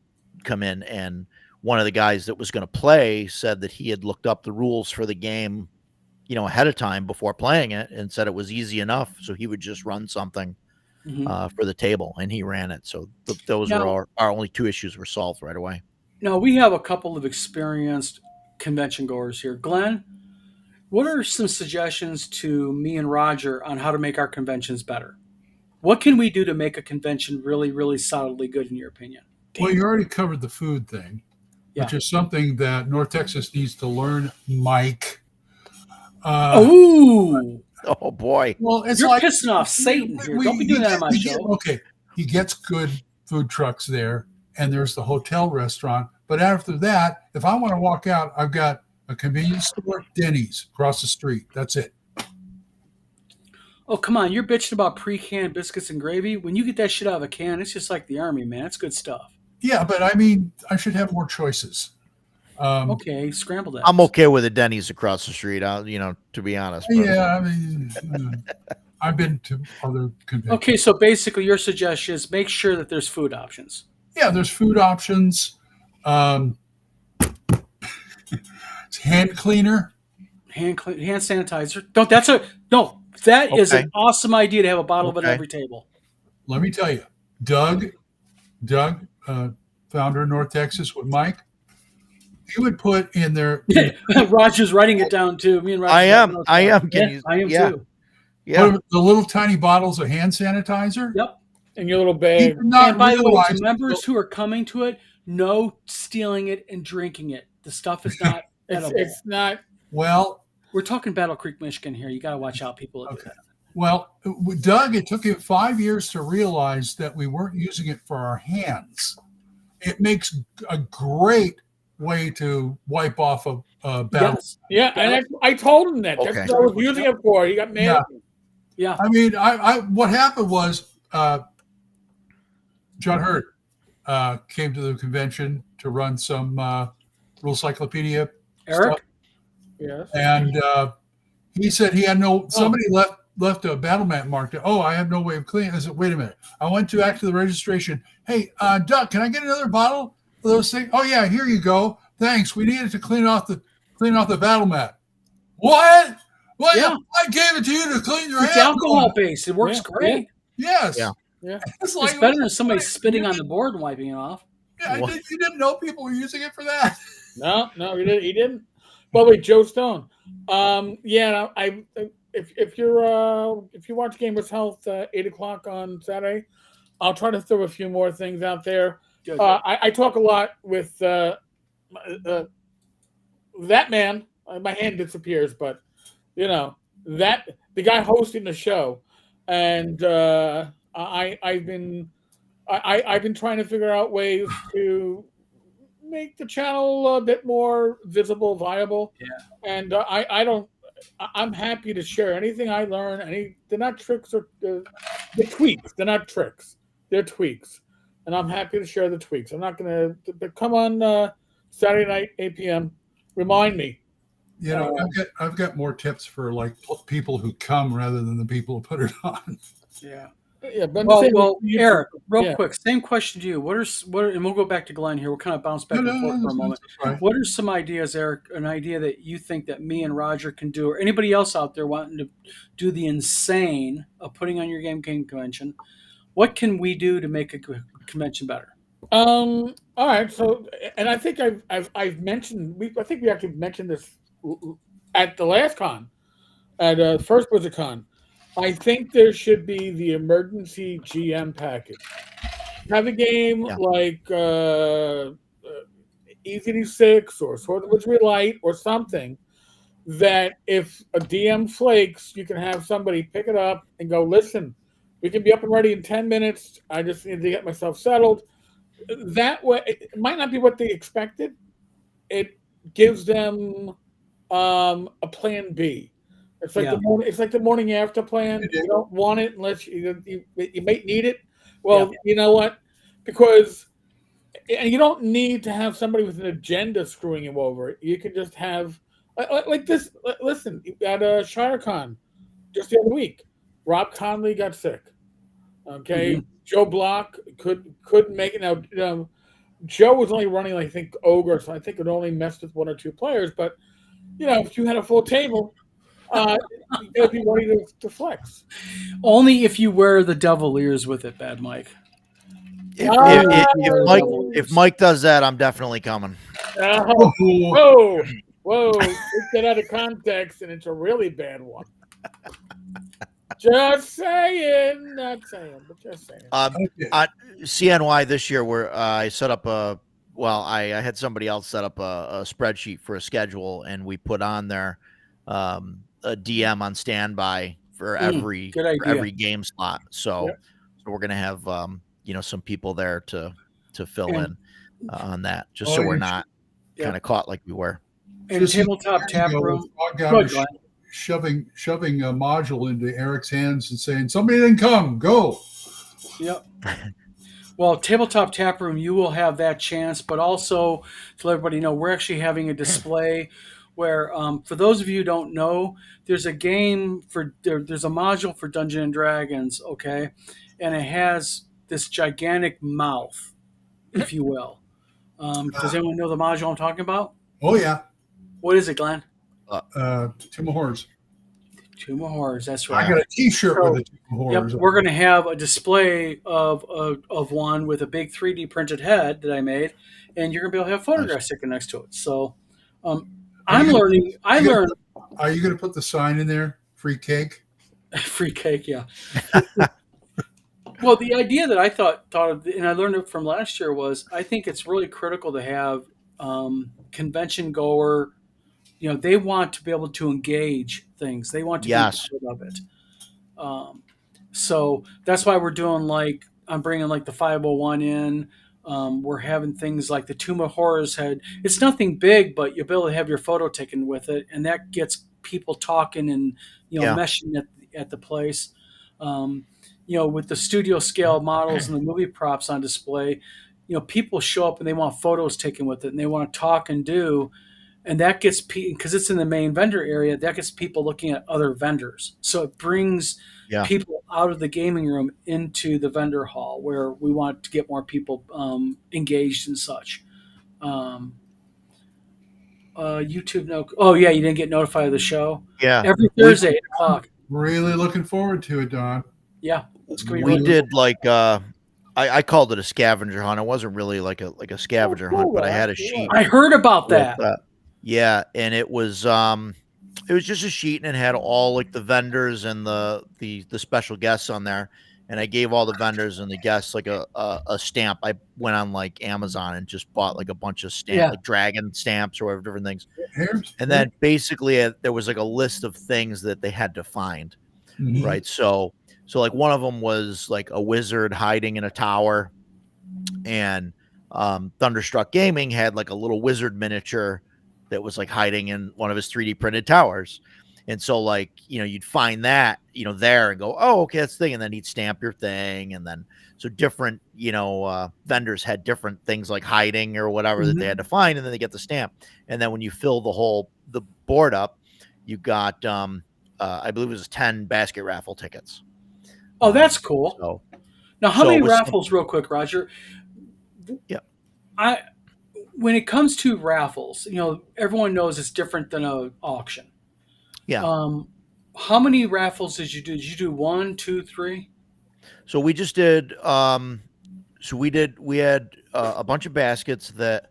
come in, and one of the guys that was going to play said that he had looked up the rules for the game, ahead of time before playing it, and said it was easy enough, so he would just run something Mm-hmm. for the table, and he ran it. So those Now- were our only 2 issues were solved right away. Now, we have a couple of experienced convention goers here. Glenn, what are some suggestions to me and Roger on how to make our conventions better? What can we do to make a convention really, really solidly good, in your opinion? Well, you already covered the food thing, which Yeah. is something that North Texas needs to learn, Mike. Ooh, Oh boy. Well, it's you're like pissing off Satan here. Don't be doing that on my show. Okay, he gets good food trucks there, and there's the hotel restaurant. But after that, if I want to walk out, I've got a convenience store, Denny's across the street. That's it. Oh, come on. You're bitching about pre-canned biscuits and gravy. When you get that shit out of a can, it's just like the Army, man. It's good stuff. Yeah, but I mean, I should have more choices. Okay, scrambled eggs. I'm okay with the Denny's across the street. To be honest. But Yeah, I mean, I've been to other conventions. Okay, so basically your suggestion is make sure that there's food options. Yeah, there's food options. Hand cleaner. Hand sanitizer. That is Okay. an awesome idea to have a bottle of it Okay. at every table. Let me tell you, Doug, founder of North Texas with Mike, he would put in there, Roger's writing it down too. Me and Roger. I am. I am Can you- too. yeah. put the little tiny bottles of hand sanitizer. Yep. in your little He bag. did not And by the way, realize- to members who are coming to it, no stealing it and drinking it. The stuff is not edible. It's not. Well, We're talking Battle Creek, Michigan here. You got to watch out, people. Okay. With Doug, it took him 5 years to realize that we weren't using it for our hands. It makes a great way to wipe off a battle. Yes. Yeah, and I told him that. Okay. That's what I was using it for. He got mad. Yeah. at me. Yeah. I mean, I what happened was John Hurt came to the convention to run some Rule Cyclopedia Eric? stuff, Yes. and he said he had somebody left a battle mat marked. Oh, I have no way of cleaning. I said, wait a minute. I went to actually the registration. Hey, Doug, can I get another bottle of those things? Oh yeah, here you go. Thanks. We needed to clean off the battle mat. What? Well, Yeah. I gave it to you to clean your It's hands. alcohol based. It works Yeah. great. Yes. Yeah. Yeah. It's, It's better than somebody spitting on the board and wiping it off. Yeah, What? you didn't know people were using it for that. No, he didn't. He didn't. But wait, Joe Stone. Yeah, if you watch Gamers Health 8:00 on Saturday, I'll try to throw a few more things out there. Good. I talk a lot with that man. My hand disappears, but that the guy hosting the show, and I've been trying to figure out ways to make the channel a bit more visible, viable. Yeah. And I'm happy to share anything I learn. They're not tricks or they're tweaks. They're not tricks. They're tweaks. And I'm happy to share the tweaks. I'm not going to, but come on Saturday night, 8 p.m. Remind me. I've got more tips for like people who come rather than the people who put it on. Yeah. Yeah, but Well, Eric, real yeah. quick, same question to you. What are, and we'll go back to Glenn here. We'll kind of bounce back and forth for a moment. Right. What are some ideas, Eric? An idea that you think that me and Roger can do, or anybody else out there wanting to do the insane of putting on your game convention? What can we do to make a convention better? All right. So, and I think I've mentioned. I think we actually mentioned this at the last con, at first BlizzardCon. I think there should be the emergency GM package. Have a game like EZD6 or Sword of Wizardry Light or something that if a DM flakes, you can have somebody pick it up and go, listen, we can be up and ready in 10 minutes. I just need to get myself settled. That way, it might not be what they expected. It gives them a plan B. It's like the morning after plan. You don't want it unless you may need it. Well, you know what? Because and you don't need to have somebody with an agenda screwing you over. You can just have like this. Listen, at ShireCon just the other week, Rob Conley got sick. Okay, Joe Block couldn't make it. Now, Joe was only running, I think, Ogre, so I think it only messed with one or two players. But if you had a full table. You'd be ready to flex. Only if you wear the devil ears with it, Bad Mike. If Mike does that, I'm definitely coming. Whoa! Let's get out of context, and it's a really bad one. Just saying, not saying, but just saying. At CNY this year, where I set up I had somebody else set up a spreadsheet for a schedule, and we put on there a DM on standby for every game slot. So we're gonna have some people there to fill in on that, just so we're not kind of caught like we were. And tabletop tap room. Shoving a module into Eric's hands and saying, "Somebody didn't come, go." Yep. Well, tabletop tap room, you will have that chance, but also to let everybody know, we're actually having a display where, for those of you who don't know, there's a module for Dungeons and Dragons, okay, and it has this gigantic mouth, if you will. Does anyone know the module I'm talking about? Oh yeah. What is it, Glenn? Tomb of Horrors. Tomb of Horrors. That's right. I got a T-shirt with a Tomb of Horrors. Yep, we're going to have a display of one with a big 3D printed head that I made, and you're going to be able to have photographs sticking next to it. So, I'm learning. I learned. Are you going to put the sign in there? Free cake. Free cake, yeah. Well, the idea that I thought of, and I learned it from last year, was I think it's really critical to have convention goer. They want to be able to engage things. They want to be part of it. So that's why we're doing I'm bringing the 501 in. We're having things like the Tomb of Horrors head. It's nothing big, but you'll be able to have your photo taken with it, and that gets people talking and meshing at the place. With the studio scale models and the movie props on display, people show up and they want photos taken with it, and they want to talk and do. And that gets because it's in the main vendor area, that gets people looking at other vendors. So it brings people out of the gaming room into the vendor hall where we want to get more people engaged and such. YouTube, no. Oh yeah, you didn't get notified of the show. Yeah, every Thursday 8:00. Really looking forward to it, Don. Yeah, we did I called it a scavenger hunt. It wasn't really like a scavenger hunt, but I had a sheet. I heard about that. Yeah, and it was just a sheet, and it had all the vendors and the special guests on there. And I gave all the vendors and the guests a stamp. I went on Amazon and just bought a bunch of stamps, dragon stamps or whatever, different things. And then basically there was a list of things that they had to find, right? So one of them was a wizard hiding in a tower, and Thunderstruck Gaming had like a little wizard miniature that was like hiding in one of his 3D printed towers. And so, like, you'd find that, there and go, oh, okay, that's the thing. And then he'd stamp your thing. And then, so different, vendors had different things like hiding or whatever that they had to find. And then they get the stamp. And then when you fill the board up, you got, I believe it was 10 basket raffle tickets. Oh, that's cool. So, now, how many raffles, real quick, Roger? Yeah. When it comes to raffles, everyone knows it's different than an auction. Yeah. How many raffles did you do? Did you do 1, 2, 3? So we just did. We had a bunch of baskets that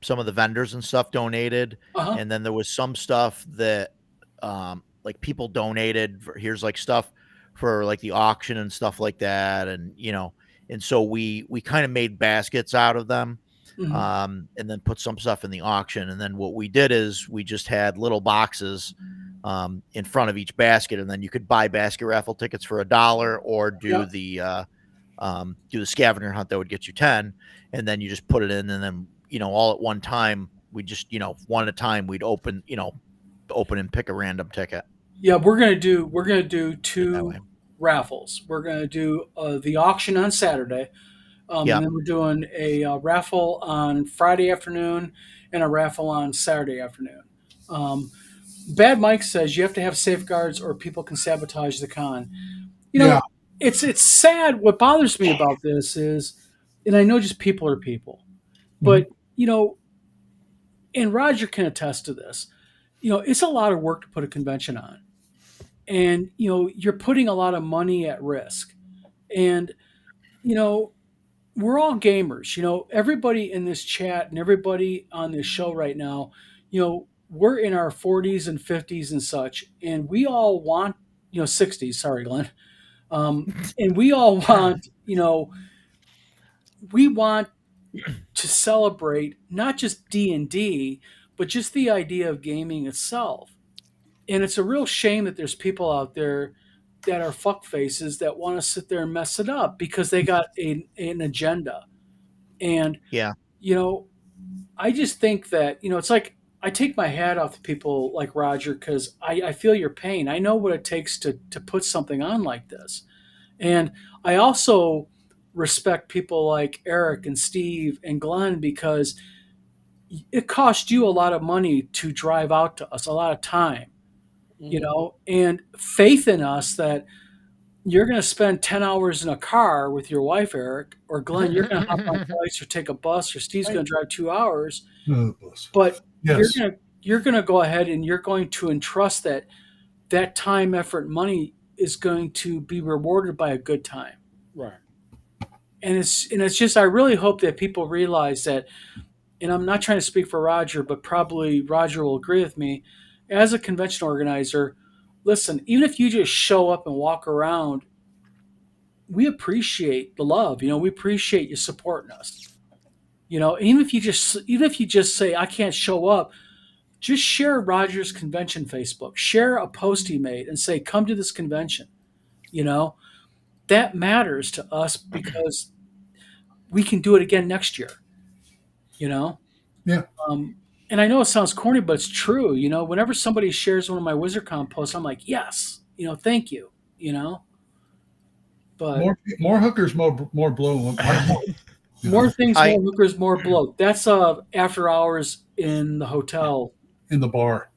some of the vendors and stuff donated, and then there was some stuff that like people donated. Here's like stuff for like the auction and stuff like that, and and so we kind of made baskets out of them. And then put some stuff in the auction. And then what we did is we just had little boxes in front of each basket, and then you could buy basket raffle tickets for $1 or do the scavenger hunt that would get you 10, and then you just put it in, and then all at one time we just one at a time we'd open and pick a random ticket. Yeah, we're gonna do 2 raffles. We're gonna do the auction on Saturday. And then we're doing a raffle on Friday afternoon and a raffle on Saturday afternoon. Bad Mike says you have to have safeguards or people can sabotage the con. It's sad. What bothers me about this is, and I know just people are people, but and Roger can attest to this. It's a lot of work to put a convention on, and you're putting a lot of money at risk, and we're all gamers. Everybody in this chat and everybody on this show right now, we're in our 40s and 50s and such, and we all want, 60s. Sorry, Glenn. And we all want, we want to celebrate not just D&D, but just the idea of gaming itself. And it's a real shame that there's people out there that are fuck faces that want to sit there and mess it up because they got an agenda. And, I just think that, it's like I take my hat off to people like Roger because I feel your pain. I know what it takes to put something on like this. And I also respect people like Eric and Steve and Glenn because it cost you a lot of money to drive out to us, a lot of time. And faith in us that you're going to spend 10 hours in a car with your wife, Eric, or Glenn, you're going to hop on twice or take a bus, or Steve's going to drive 2 hours. But you're going to go ahead and you're going to entrust that time, effort, money is going to be rewarded by a good time. Right. And it's just, I really hope that people realize that, and I'm not trying to speak for Roger, but probably Roger will agree with me. As a convention organizer, listen, even if you just show up and walk around, we appreciate the love. We appreciate you supporting us. Even if you just say, I can't show up, just share Roger's convention Facebook. Share a post he made and say, come to this convention. That matters to us because we can do it again next year. Yeah. And I know it sounds corny, but it's true. Whenever somebody shares one of my WizardCon posts, I'm like, yes, thank you. But more hookers, more blow. More things, more hookers, more blow. That's after hours in the hotel, in the bar.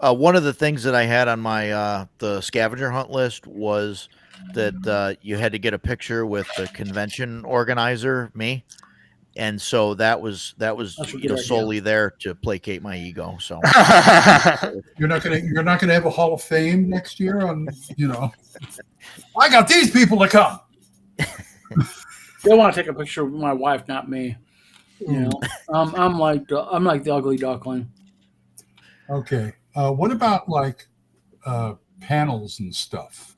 One of the things that I had on my the scavenger hunt list was that you had to get a picture with the convention organizer, me. And so that was solely there to placate my ego. So you're not gonna have a Hall of Fame next year on I got these people to come. They want to take a picture with my wife, not me. I'm like the ugly duckling. Okay. What about like panels and stuff?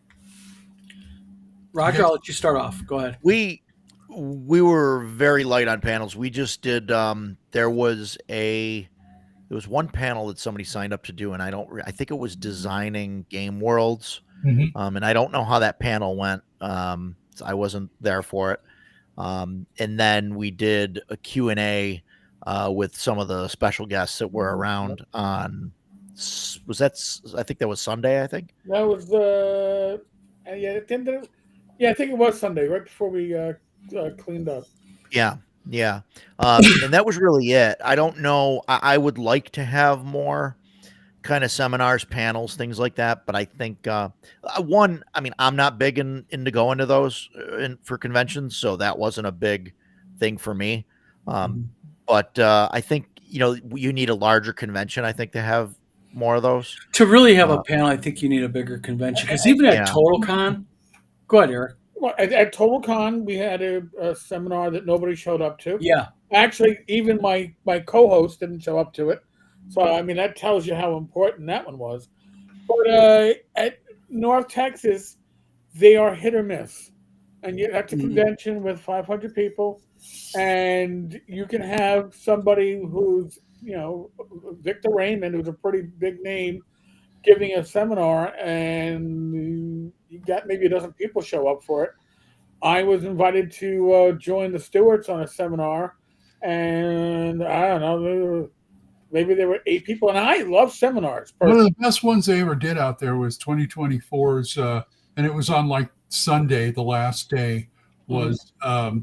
Roger, I'll let you start off. Go ahead. We were very light on panels. We just did. There was one panel that somebody signed up to do, and I think it was designing game worlds. And I don't know how that panel went. I wasn't there for it. And then we did a Q&A with some of the special guests that were around on, I think that was Sunday, I think. That was yeah, at the end of, yeah, I think it was Sunday, right before we cleaned up. Yeah. Yeah. And that was really it. I don't know. I would like to have more kind of seminars, panels, things like that. But I think one, I mean, I'm not big into going to those for conventions, so that wasn't a big thing for me. But I think you need a larger convention. I think to have more of those. To really have a panel, I think you need a bigger convention because even at Yeah. TotalCon, go ahead, Eric. Well, at TotalCon, we had a seminar that nobody showed up to. Yeah, Actually, even my co-host didn't show up to it. So, I mean, that tells you how important that one was. But at North Texas, they are hit or miss. And that's a convention with 500 people. And you can have somebody who's, Victor Raymond, who's a pretty big name, giving a seminar, and you got maybe a dozen people show up for it. I was invited to join the stewards on a seminar, and I don't know, maybe there were 8 people, and I love seminars. One of the best ones they ever did out there was 2024's, and it was on like Sunday, the last day, was how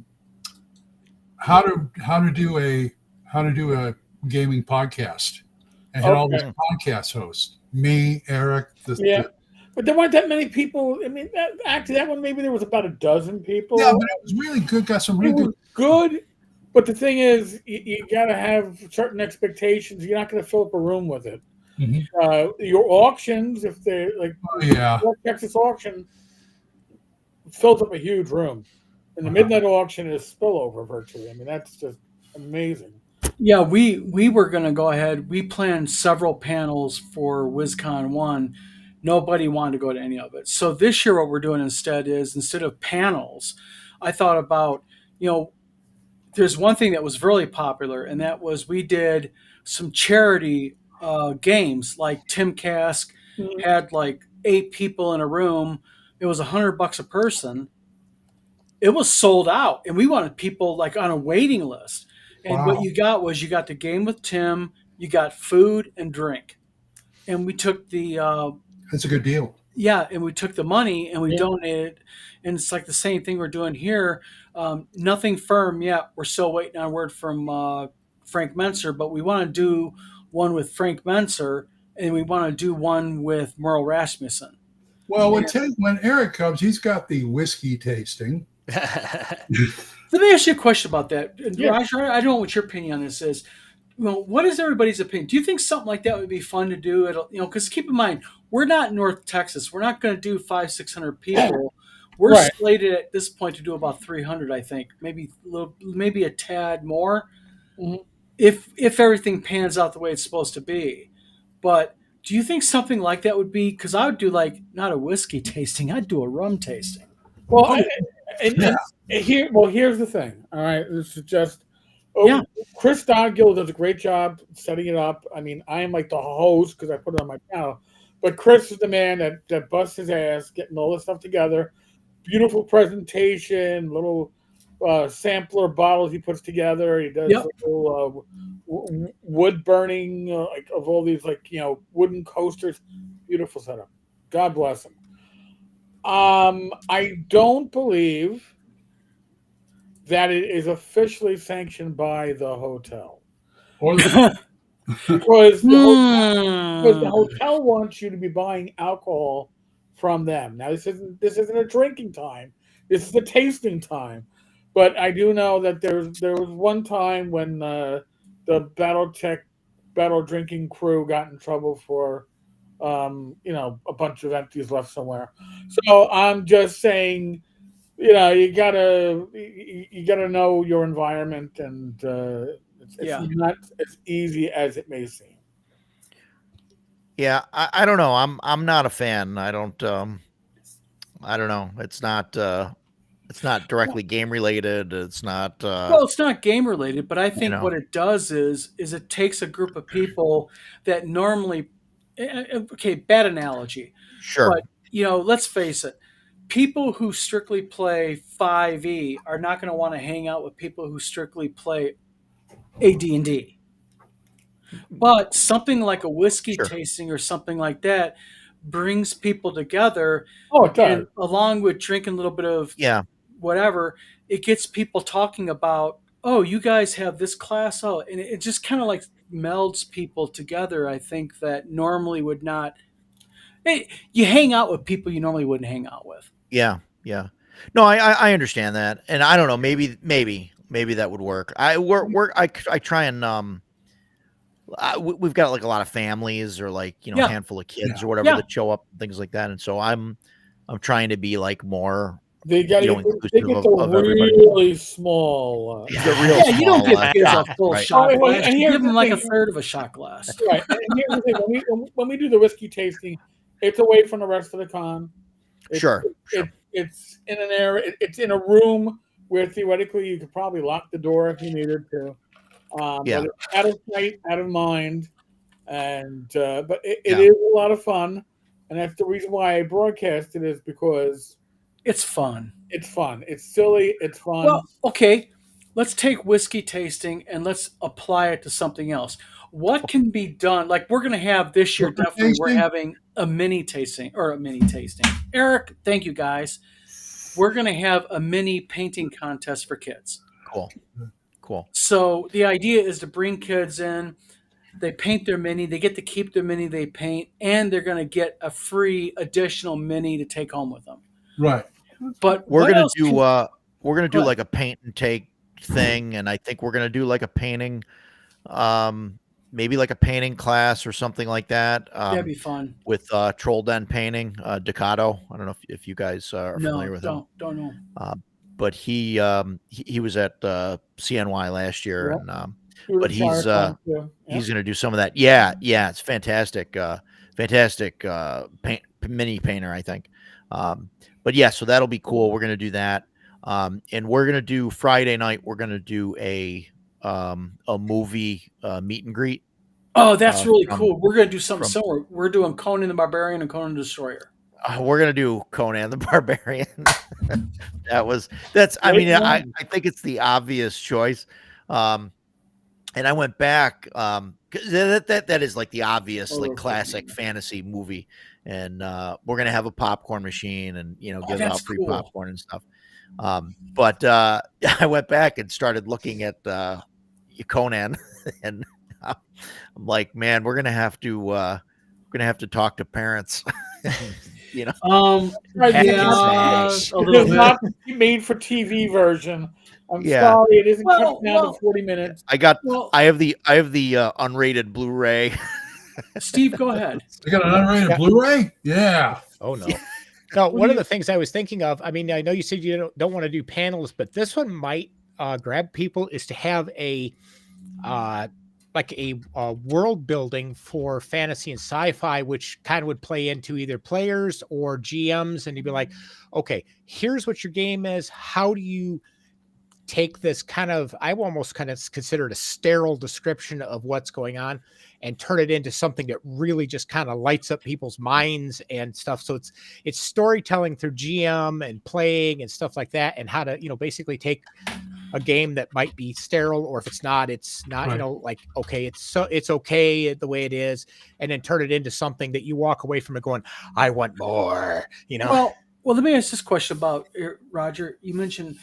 to do a gaming podcast, and had all these podcast hosts. Me, Eric, but there weren't that many people. I mean, that one maybe there was about a dozen people. Yeah, but it was really good. Got some really good. But the thing is, you got to have certain expectations. You're not going to fill up a room with it. Your auctions, if they're like North Texas auction, fills up a huge room, and the midnight auction is spillover virtually. I mean, that's just amazing. Yeah, we were going to go ahead. We planned several panels for WizCon 1. Nobody wanted to go to any of it. So this year what we're doing instead is, instead of panels, I thought about, there's one thing that was really popular, and that was we did some charity games. Like Tim Kask had like 8 people in a room. It was $100 a person. It was sold out, and we wanted people like on a waiting list. And what you got was you got the game with Tim, you got food and drink. And we took the that's a good deal. Yeah, and we took the money and we donated. And it's like the same thing we're doing here. Nothing firm yet. We're still waiting on word from Frank Menser, but we want to do one with Frank Menser, and we want to do one with Merle Rasmussen. Well, when Eric comes, he's got the whiskey tasting. Let me ask you a question about that. Raj, I don't know what your opinion on this is. What is everybody's opinion? Do you think something like that would be fun to do? Because keep in mind, we're not North Texas. We're not going to do 500-600 people. We're slated at this point to do about 300, I think, maybe a tad more, if everything pans out the way it's supposed to be. But do you think something like that would be? Because I would do not a whiskey tasting. I'd do a rum tasting. Well, here's the thing. All right, this is just. Chris Doggill does a great job setting it up. I mean, I am like the host because I put it on my channel, but Chris is the man that busts his ass getting all this stuff together. Beautiful presentation, little sampler bottles he puts together. He does little wood burning of all these wooden coasters. Beautiful setup. God bless him. I don't believe that it is officially sanctioned by the hotel. Because the hotel wants you to be buying alcohol from them. Now, this isn't a drinking time. This is a tasting time. But I do know that there was one time when the BattleTech battle drinking crew got in trouble for a bunch of empties left somewhere. So I'm just saying, you gotta know your environment, and it's not as easy as it may seem. Yeah, I don't know. I'm not a fan. I don't know. It's not directly game related. It's not. Well, it's not game related, but I think what it does is it takes a group of people that normally. Okay, bad analogy. Sure. But let's face it. people who strictly play 5e are not going to want to hang out with people who strictly play AD&D. But something like a whiskey Sure. tasting or something like that brings people together, Oh, it does. and along with drinking a little bit of Yeah. whatever, it gets people talking about, oh, you guys have this class, oh, and it just kind of like melds people together. I think that normally would not. Hey, you hang out with people you normally wouldn't hang out with. Yeah. No, I understand that, and I don't know. Maybe that would work. I try and we've got like a lot of families or like Yeah. a handful of kids or whatever Yeah. that show up, things like that, and so I'm trying to be like more. They got You to know, get inclusive the of everybody. really small. The real Yeah, you don't small, give kids yeah, a full right. shot Oh, wait, glass. and You here's give them the like a thing. third of a shot glass. Right. And here's the thing: when we do the whiskey tasting, it's away from the rest of the con. Sure. It's in an area. It's in a room where theoretically you could probably lock the door if you needed to. Yeah. But it's out of sight, out of mind, and but it Yeah. is a lot of fun, and that's the reason why I broadcast it, is because It's fun. it's fun. It's silly. It's fun. Well, okay, let's take whiskey tasting and let's apply it to something else. What can be done? Like we're going to have this year, Liquor definitely, we're tasting? having a mini tasting. Eric, thank you guys. We're going to have a mini painting contest for kids. Cool. So the idea is to bring kids in. They paint their mini. They get to keep their mini they paint, and they're going to get a free additional mini to take home with them. Right. But We're what gonna else do can- we're gonna do Go ahead. like a paint and take thing, and I think we're gonna do like a painting, maybe like a painting class or something like that. That'd be fun. With Troll Den Painting, Ducato. I don't know if you guys are familiar with him, don't know. but he was at CNY last year, Yep. and But he's going to do some of that. Yeah, it's fantastic, mini painter, I think. But yeah, so that'll be cool. We're going to do that, and we're going to do Friday night. We're going to do a movie meet and greet. Oh, that's really from- cool. We're going to do something from- similar. We're doing Conan the Barbarian and Conan the Destroyer. We're gonna do Conan the Barbarian. that's. I Great mean, I one. think it's the obvious choice. And I went back. 'Cause that is like the obvious, like classic fantasy movie. And we're gonna have a popcorn machine and give out that's free cool. popcorn and stuff. But I went back and started looking at Conan, and I'm like, man, we're gonna have to talk to parents. Right, Yeah, it's a little bit. not the made for TV version. I'm Yeah. sorry, it isn't Well, cut down well- to 40 minutes. I Well, have the unrated Blu-ray. Steve, go ahead. They got an unrated Yeah. Blu-ray? Yeah. Oh no. No, one of the things I was thinking of, I mean, I know you said you don't want to do panels, but this one might grab people, is to have a like a world building for fantasy and sci-fi, which kind of would play into either players or GMs, and you'd be like, okay, here's what your game is. How do you take this kind of, I almost kind of consider it a sterile description of what's going on, and turn it into something that really just kind of lights up people's minds and stuff. So it's storytelling through GM and playing and stuff like that, and how to, basically take a game that might be sterile, or if it's not, Right. like, okay, it's okay the way it is, and then turn it into something that you walk away from it going, I want more, Well, let me ask this question about Roger. You mentioned,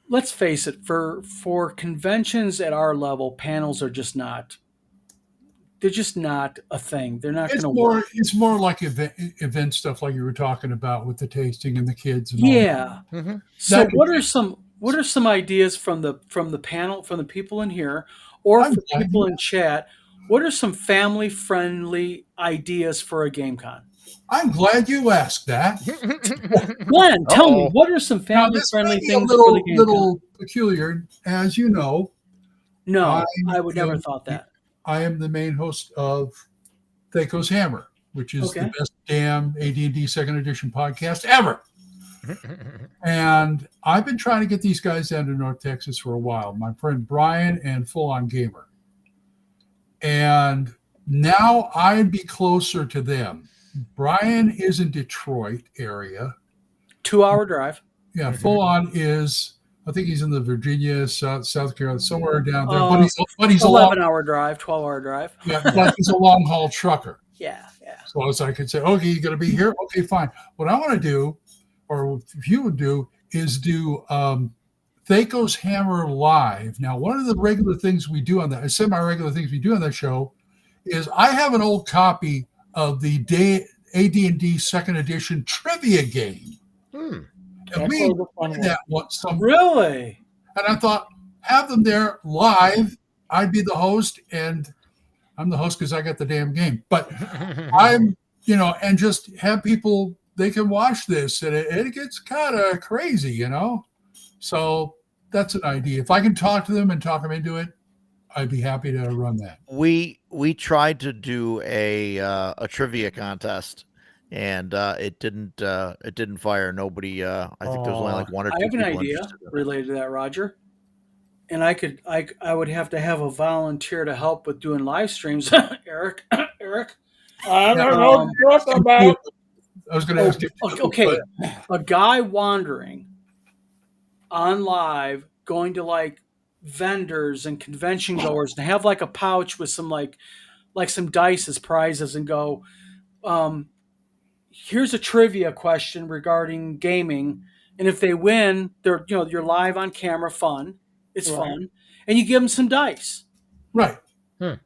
let's face it, for conventions at our level, panels are just not. They're just not a thing. They're not going It's to more work. it's more like event stuff like you were talking about with the tasting and the kids and all that. Yeah. Mhm. So That could what are some ideas from the panel, from the people in here, or I'm from glad people you- in chat? What are some family friendly ideas for a game con? I'm glad you asked that. Glenn, tell me, Uh-oh. what are some Now, family this friendly may be a things for the little, game con? little peculiar. As you know, No, I I would never am- thought that. I am the main host of Thaco's Hammer, which is Okay. the best damn AD&D second edition podcast ever. And I've been trying to get these guys down to North Texas for a while. My friend Brian and Full On Gamer. And now I'd be closer to them. Brian is in Detroit area. 2-hour drive. Yeah, full on is. I think he's in the Virginia, South Carolina, somewhere down there. Uh, But he's a long, 11-hour drive, 12-hour drive. yeah, but he's a long haul trucker. Yeah, yeah. So as I could say, okay, you're going to be here. Okay, fine. What I want to do, or if you would do, is do Thaco's Hammer Live. Now, one of the regular things we do on that, semi-regular things we do on that show, is I have an old copy of the AD&D Second Edition trivia game. And we did that once. Really? And I thought, have them there live. I'd be the host, and I'm the host because I got the damn game. But I'm, and just have people, they can watch this, and it gets kind of crazy, So that's an idea. If I can talk to them and talk them into it, I'd be happy to run that. We tried to do a trivia contest, and it didn't fire. Nobody. I think there was only like one or two. I have an people idea interested in it. related to that, Roger. And I would have to have a volunteer to help with doing live streams. Eric. I don't know what you're talking about. I was going to ask you. Okay, a guy wandering on live, going to like vendors and convention goers, and have like a pouch with some like some dice as prizes, and go, here's a trivia question regarding gaming, and if they win, they're you're live on camera, fun. It's fun, and you give them some dice. Right. Oh,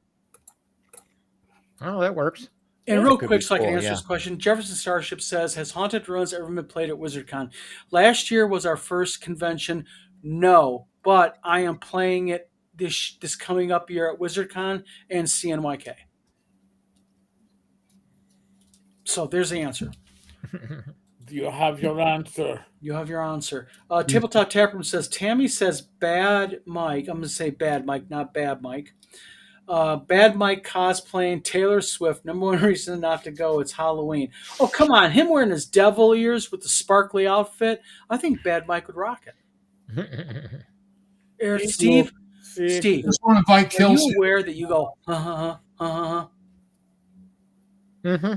that works. And That real could quick, be so I can cool, answer yeah. this question, Jefferson Starship says, has Haunted Ruins ever been played at WizardCon? Last year was our first convention. No, but I am playing it this coming up year at WizardCon and CNYK. So there's the answer. You have your answer. You have your answer. Tabletop Taproom says, Tammy says bad Mike. I'm going to say bad Mike, not bad Mike. Bad Mike cosplaying Taylor Swift. Number one reason not to go, it's Halloween. Oh, come on. Him wearing his devil ears with the sparkly outfit. I think Bad Mike would rock it. Eric, Steve, Just want to invite are Kelsey. you aware that you go, Mm-hmm.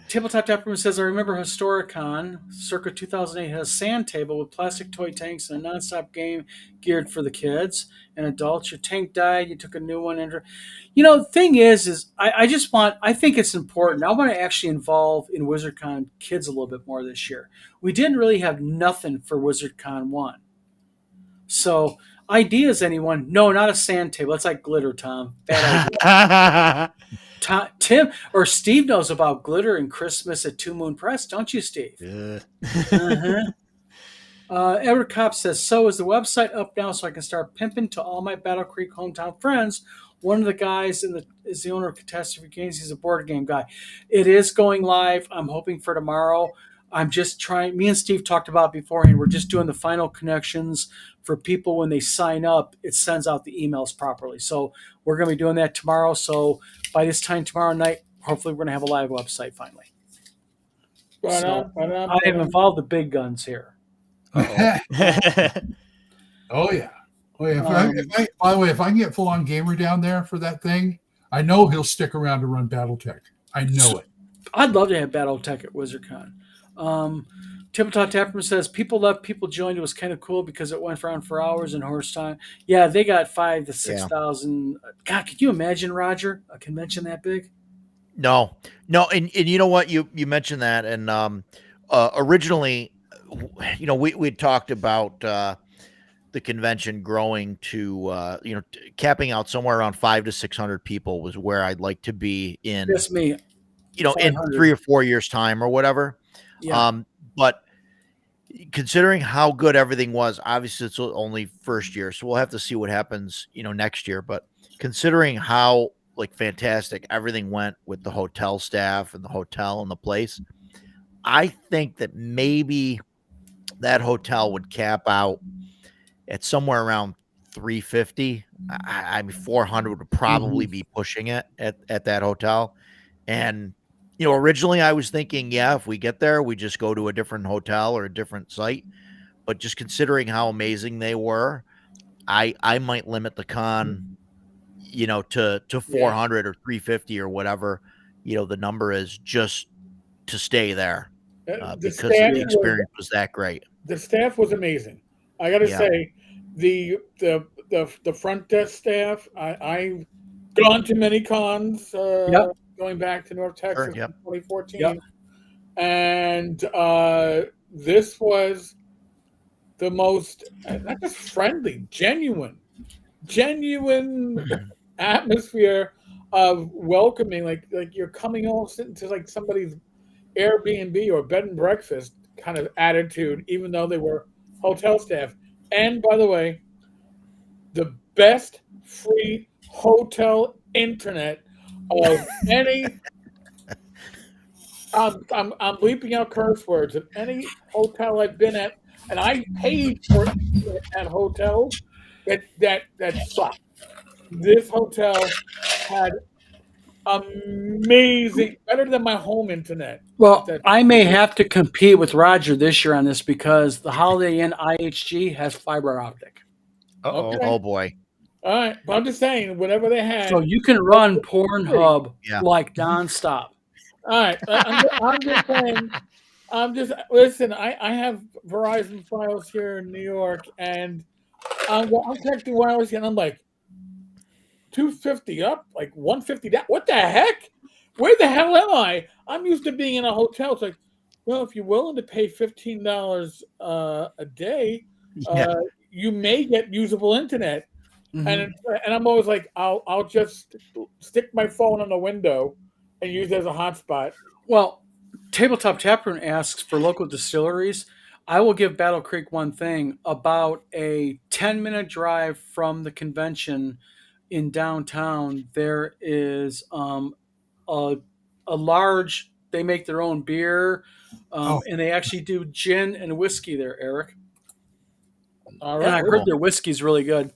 Tabletop Taproom says, I remember Historicon, circa 2008, had a sand table with plastic toy tanks and a nonstop game geared for the kids and adults. Your tank died, you took a new one. The thing is I think it's important. I want to actually involve in WizardCon kids a little bit more this year. We didn't really have nothing for WizardCon 1. So, ideas, anyone? No, not a sand table. It's like glitter, Tom. Bad idea. Tim or Steve knows about glitter and Christmas at Two Moon Press, don't you, Steve? Edward Kopp says, so is the website up now so I can start pimping to all my Battle Creek hometown friends? One of the guys is the owner of Catastrophe Games. He's a board game guy. It is going live. I'm hoping for tomorrow. I'm just trying. Me and Steve talked about beforehand. We're just doing the final connections for people when they sign up. It sends out the emails properly. So we're going to be doing that tomorrow. So by this time tomorrow night, hopefully we're going to have a live website finally. So I have involved the big guns here. Oh yeah. By the way, if I can get full on gamer down there for that thing, I know he'll stick around to run BattleTech. I know it. I'd love to have BattleTech at WizardCon. Tabletop Taproom says people left, people joined. It was kind of cool because it went on for hours in horse time. Yeah, they got 5,000 to 6,000. God, could you imagine, Roger, a convention that big? No, and you know what, you mentioned that, and originally, we talked about the convention growing to capping out somewhere around 500 to 600 people was where I'd like to be in. Just me. In 3 or 4 years' time or whatever. Yeah. But considering how good everything was, obviously it's only first year, so we'll have to see what happens, next year. But considering how fantastic everything went with the hotel staff and the hotel and the place, I think that maybe that hotel would cap out at somewhere around 350. I mean, 400 would probably be pushing it at that hotel. And originally I was thinking, if we get there, we just go to a different hotel or a different site. But just considering how amazing they were, I might limit the con, to 400 or 350 or whatever, the number is, just to stay there, The because staff the was experience was that great. the staff was amazing. I got to Yeah. say, the front desk staff. I've gone to many cons. Yep. Going back to North Texas Yep. in 2014, Yep. and this was the most not just friendly, genuine atmosphere of welcoming. Like you're coming almost into like somebody's Airbnb or bed and breakfast kind of attitude, even though they were hotel staff. And by the way, the best free hotel internet of any. I'm bleeping out curse words of any hotel I've been at, and I paid for it at hotels that sucked. This hotel had amazing, better than my home internet. Well, I may have to compete with Roger this year on this because the Holiday Inn IHG has fiber optic. Uh-oh. Okay. Oh boy. All right, but I'm just saying, whatever they had. So you can run Pornhub Yeah. like nonstop. All right, I'm just saying. Listen. I have Verizon files here in New York, and I'm connecting wireless, and I'm like 250 up, like 150 down. What the heck? Where the hell am I? I'm used to being in a hotel. It's like, well, if you're willing to pay $15 a day, Yeah. you may get usable internet. Mhm. And I'm always like, I'll just stick my phone on the window and use it as a hotspot. Well, Tabletop Taproom asks for local distilleries. I will give Battle Creek one thing. About a 10-minute drive from the convention in downtown, there is a large, they make their own beer, and they actually do gin and whiskey there, Eric. All And I right, heard their whiskey's really good.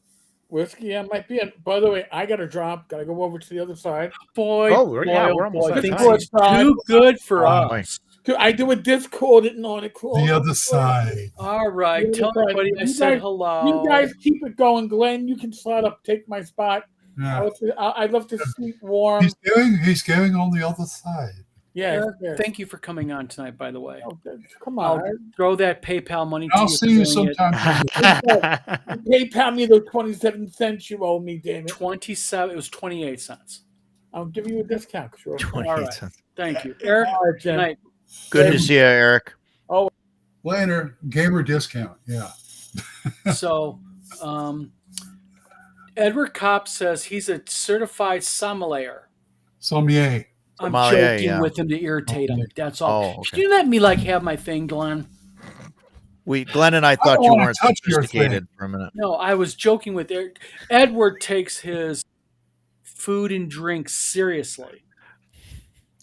whiskey, yeah, might be it. By the way, I got to drop. Got to go over to the other side. Boy, Oh, boy, yeah, oh we're almost boy, at thinks time. he's too good for Oh, boy. us. Dude, I do a Discord, didn't know it. Cool. The other side. All right, The tell other side. everybody I You said guys- hello. You guys keep it going, Glenn. You can slide up, take my spot. Yeah. I'd love to see warm. He's going on the other side. Yeah, Eric, yeah. thank you for coming on tonight, by the way. Oh, come I'll on. throw that PayPal money to I'll you. see you for doing it. sometime. PayPal me the 27 cents you owe me, damn it. 27. It was 28 cents. I'll give you a discount. Sure. 28 right. cents. Thank you, Eric. All right, Jim. Good night. Good to see you, Eric. Later, gamer discount. Yeah. So, Edward Kopp says he's a certified sommelier. Sommelier. I'm Sommelier, joking yeah. with him to irritate him. That's all. Oh, okay. Can you let me have my thing, Glenn? Glenn and I thought don't you wanna weren't touch your sophisticated for a minute. No, I was joking with Eric. Edward takes his food and drink seriously.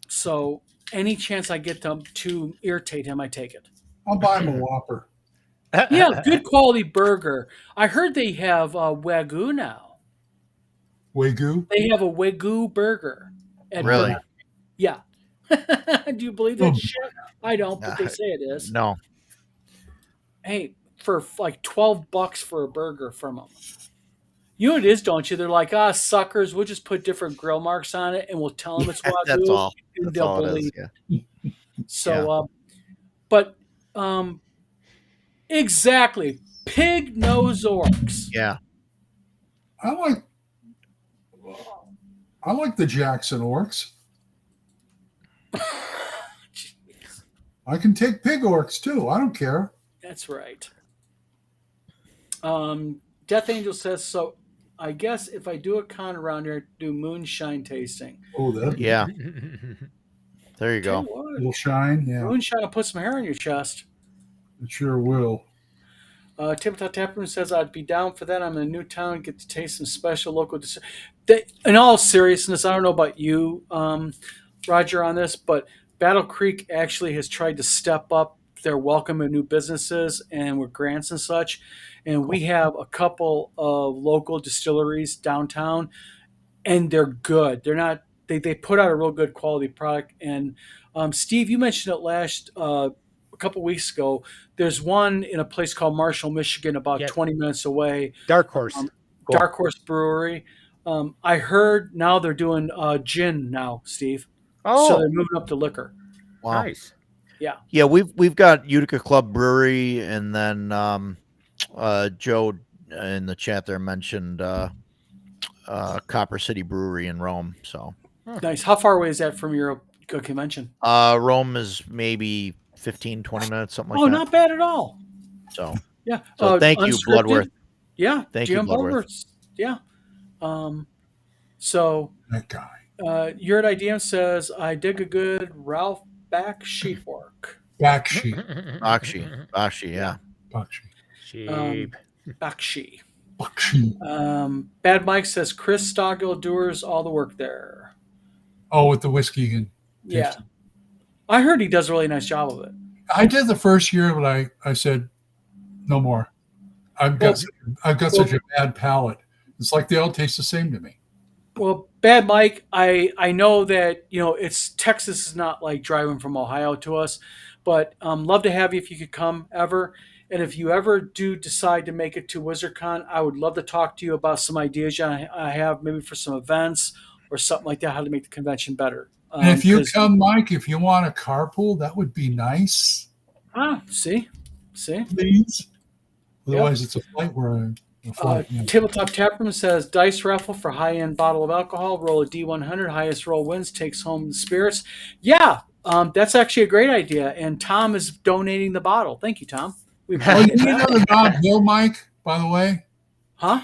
So any chance I get to irritate him, I take it. I'll buy him a Whopper. Yeah, good quality burger. I heard they have Wagyu now. Wagyu. They have a Wagyu burger. at Really? Burger- Yeah. Do you believe that shit? I don't, but they say it is. No. Hey, for like $12 for a burger from them. You know what it is, don't you? They're like, suckers, we'll just put different grill marks on it and we'll tell them it's Wagyu. That's all. And That's they'll all it believe. is. Yeah. So, but exactly. Pig nose orcs. Yeah. I like the Jackson orcs. I can take pig orcs too. I don't care. That's right. Death Angel says, so I guess if I do a con around here, do moonshine tasting. Oh, that Yeah. There you Tell go. you what, will shine. Yeah, moonshine will put some hair on your chest. it sure will. Tabletop Taproom says, I'd be down for that. I'm in a new town, get to taste some special local. In all seriousness, I don't know about you, Roger, on this, but Battle Creek actually has tried to step up their welcome of new businesses and with grants and such. And we have a couple of local distilleries downtown, and they're good. They're not. They put out a real good quality product. And Steve, you mentioned it last a couple weeks ago. There's one in a place called Marshall, Michigan, about Yeah. 20 minutes away. Dark Horse. Um, Cool. Dark Horse Brewery. I heard now they're doing gin now, Steve. So they're moving up to liquor. Wow. Nice. Yeah, we've got Utica Club Brewery, and then Joe in the chat there mentioned Copper City Brewery in Rome. So Nice. How far away is that from your convention? Rome is maybe 15, 20 minutes, something like that. Not bad at all. So Yeah. So thank you, unscripted. Bloodworth. Yeah. Thank you, GM Bloodworth. Yeah. So That guy. Yurt IDM says, I dig a good Ralph back sheep work. Bakshi. Bakshi, yeah. Bakshi. Sheep. Bakshi. Bakshi. Bad Mike says, Chris Stoggill doers all the work there. Oh, with the whiskey and Yeah. I heard he does a really nice job of it. I did the first year, but I said no more. I've got such a bad palate. It's like they all taste the same to me. Well, Bad Mike, I know that, it's Texas is not like driving from Ohio to us, but love to have you if you could come ever. And if you ever do decide to make it to WizardCon, I would love to talk to you about some ideas I have, maybe for some events or something like that, how to make the convention better. And if you come, Mike, if you want a carpool, that would be nice. See? Please. Otherwise, it's a flight where Tabletop Taproom says, dice raffle for high-end bottle of alcohol. Roll a D100. Highest roll wins. Takes home the spirits. Yeah, that's actually a great idea. And Tom is donating the bottle. Thank you, Tom. You know the Knob Hill, Mike, by the way? Huh?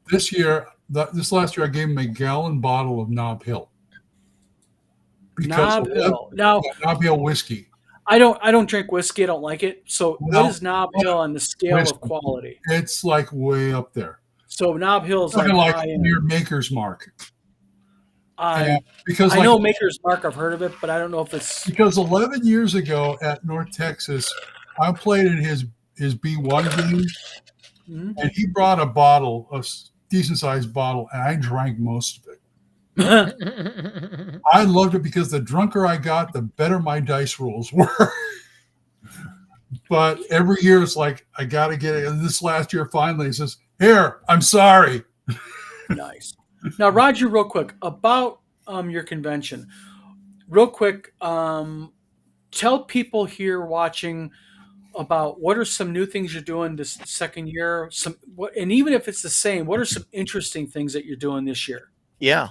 This last year, I gave him a gallon bottle of Knob Hill. Knob Hill. Now, Knob Hill whiskey. I don't drink whiskey. I don't like it. So what is Knob Hill on the scale whiskey. of quality? It's like way up there. So Knob Hill is Something like like high-end. near Maker's Mark. Because I know Maker's Mark. I've heard of it, but I don't know if it's because 11 years ago at North Texas, I played in his B1 game, and he brought a decent sized bottle, and I drank most of it. I loved it because the drunker I got, the better my dice rolls were. But every year it's like, I got to get it. And this last year, finally, he says, here, I'm sorry. Nice. Now, Roger, real quick, about your convention. Real quick, tell people here watching about what are some new things you're doing this second year. And even if it's the same, what are some interesting things that you're doing this year? Yeah.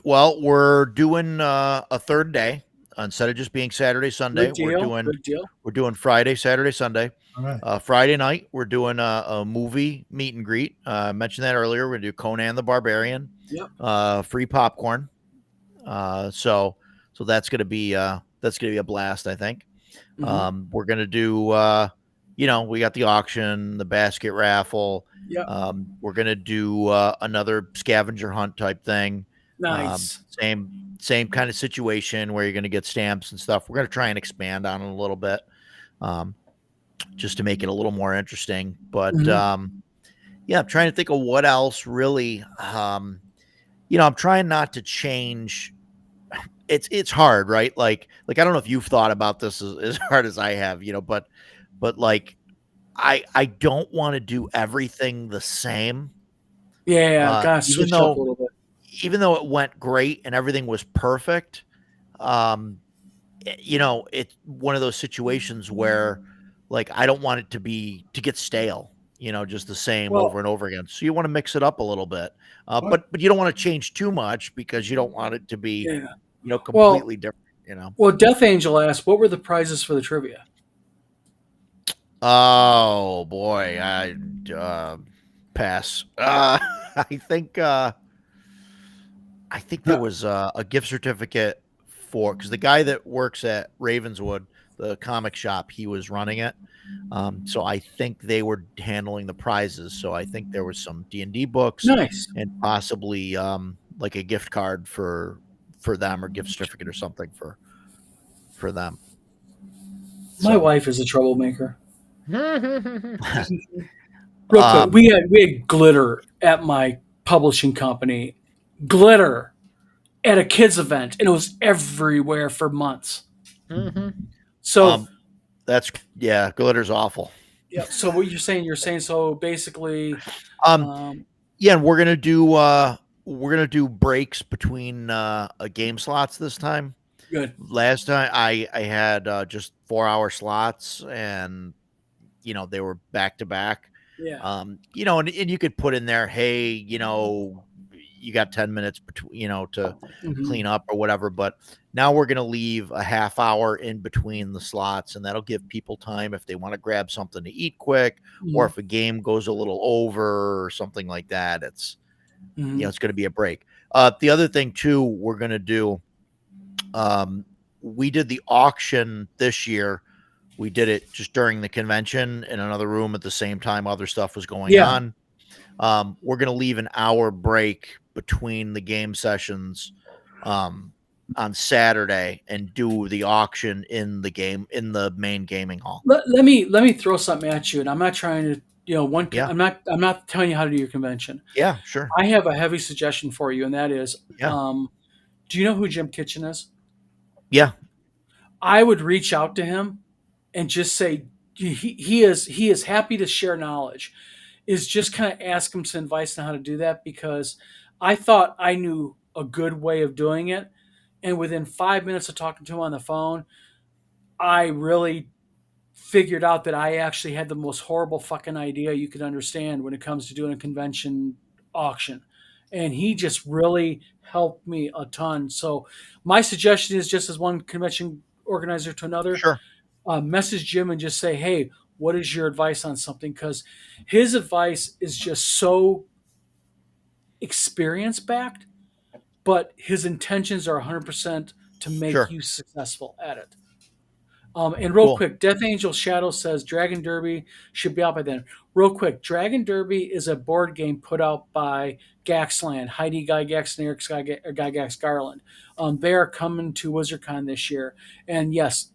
Well, we're doing a third day instead of just being Saturday, Sunday. Good deal. We're doing Friday, Saturday, Sunday. All right. Friday night, we're doing a movie meet and greet. I mentioned that earlier. We're gonna do Conan the Barbarian. Yep. Free popcorn. So that's gonna be a blast, I think. Mm-hmm. We're gonna do we got the auction, the basket raffle. Yeah. We're gonna do another scavenger hunt type thing. Nice. Same kind of situation where you're gonna get stamps and stuff. We're gonna try and expand on it a little bit, just to make it a little more interesting. But I'm trying to think of what else really. I'm trying not to change. It's hard, right? Like I don't know if you've thought about this as hard as I have, but like I don't want to do everything the same. Yeah, gotta switch up a little bit. Even though it went great and everything was perfect, it's one of those situations where like I don't want it to get stale, just the same over and over again. So you want to mix it up a little bit, but you don't want to change too much because you don't want it to be completely different. Well, Death Angel asked, what were the prizes for the trivia? Oh boy, I pass. I think there was a gift certificate because the guy that works at Ravenswood, the comic shop, he was running it. So I think they were handling the prizes. So I think there was some D&D books, nice, and possibly like a gift card for them or gift certificate or something for them. My wife is a troublemaker. Real quick, we had glitter at my publishing company. Glitter at a kids event, and it was everywhere for months. Mm-hmm. So Glitter's awful. yeah. So what you're saying. So basically, Um, um, yeah, and we're gonna do breaks between game slots this time. good. Last time I had just 4 hour slots, and they were back to back. Yeah. And you could put in there, hey, you got 10 minutes between, to Mhm. clean up or whatever. But now we're going to leave a half hour in between the slots, and that'll give people time if they want to grab something to eat quick, or Mhm. if a game goes a little over or something like that. Mhm. It's going to be a break. The other thing too, we're going to do, we did the auction this year. We did it just during the convention in another room at the same time other stuff was going Yeah. on. We're going to leave an hour break between the game sessions on Saturday and do the auction in the main gaming hall. Let me throw something at you, and I'm not trying to, Yeah. I'm not telling you how to do your convention. Yeah, sure. I have a heavy suggestion for you, and that is, Yeah. do you know who Jim Kitchen is? Yeah. I would reach out to him and just say he is happy to share knowledge. Is just kind of ask him some advice on how to do that, because I thought I knew a good way of doing it, and within 5 minutes of talking to him on the phone, I really figured out that I actually had the most horrible fucking idea you could understand when it comes to doing a convention auction. And he just really helped me a ton. So my suggestion is, just as one convention organizer to another, Sure. message Jim and just say, hey, what is your advice on something? Because his advice is just so experience backed, but his intentions are 100% to make Sure. you successful at it. And real Cool. quick, Death Angel Shadow says Dragon Derby should be out by then. Real quick, Dragon Derby is a board game put out by Gaxland, Heidi Gygax and Eric Gygax Garland. They are coming to WizardCon this year. And yes,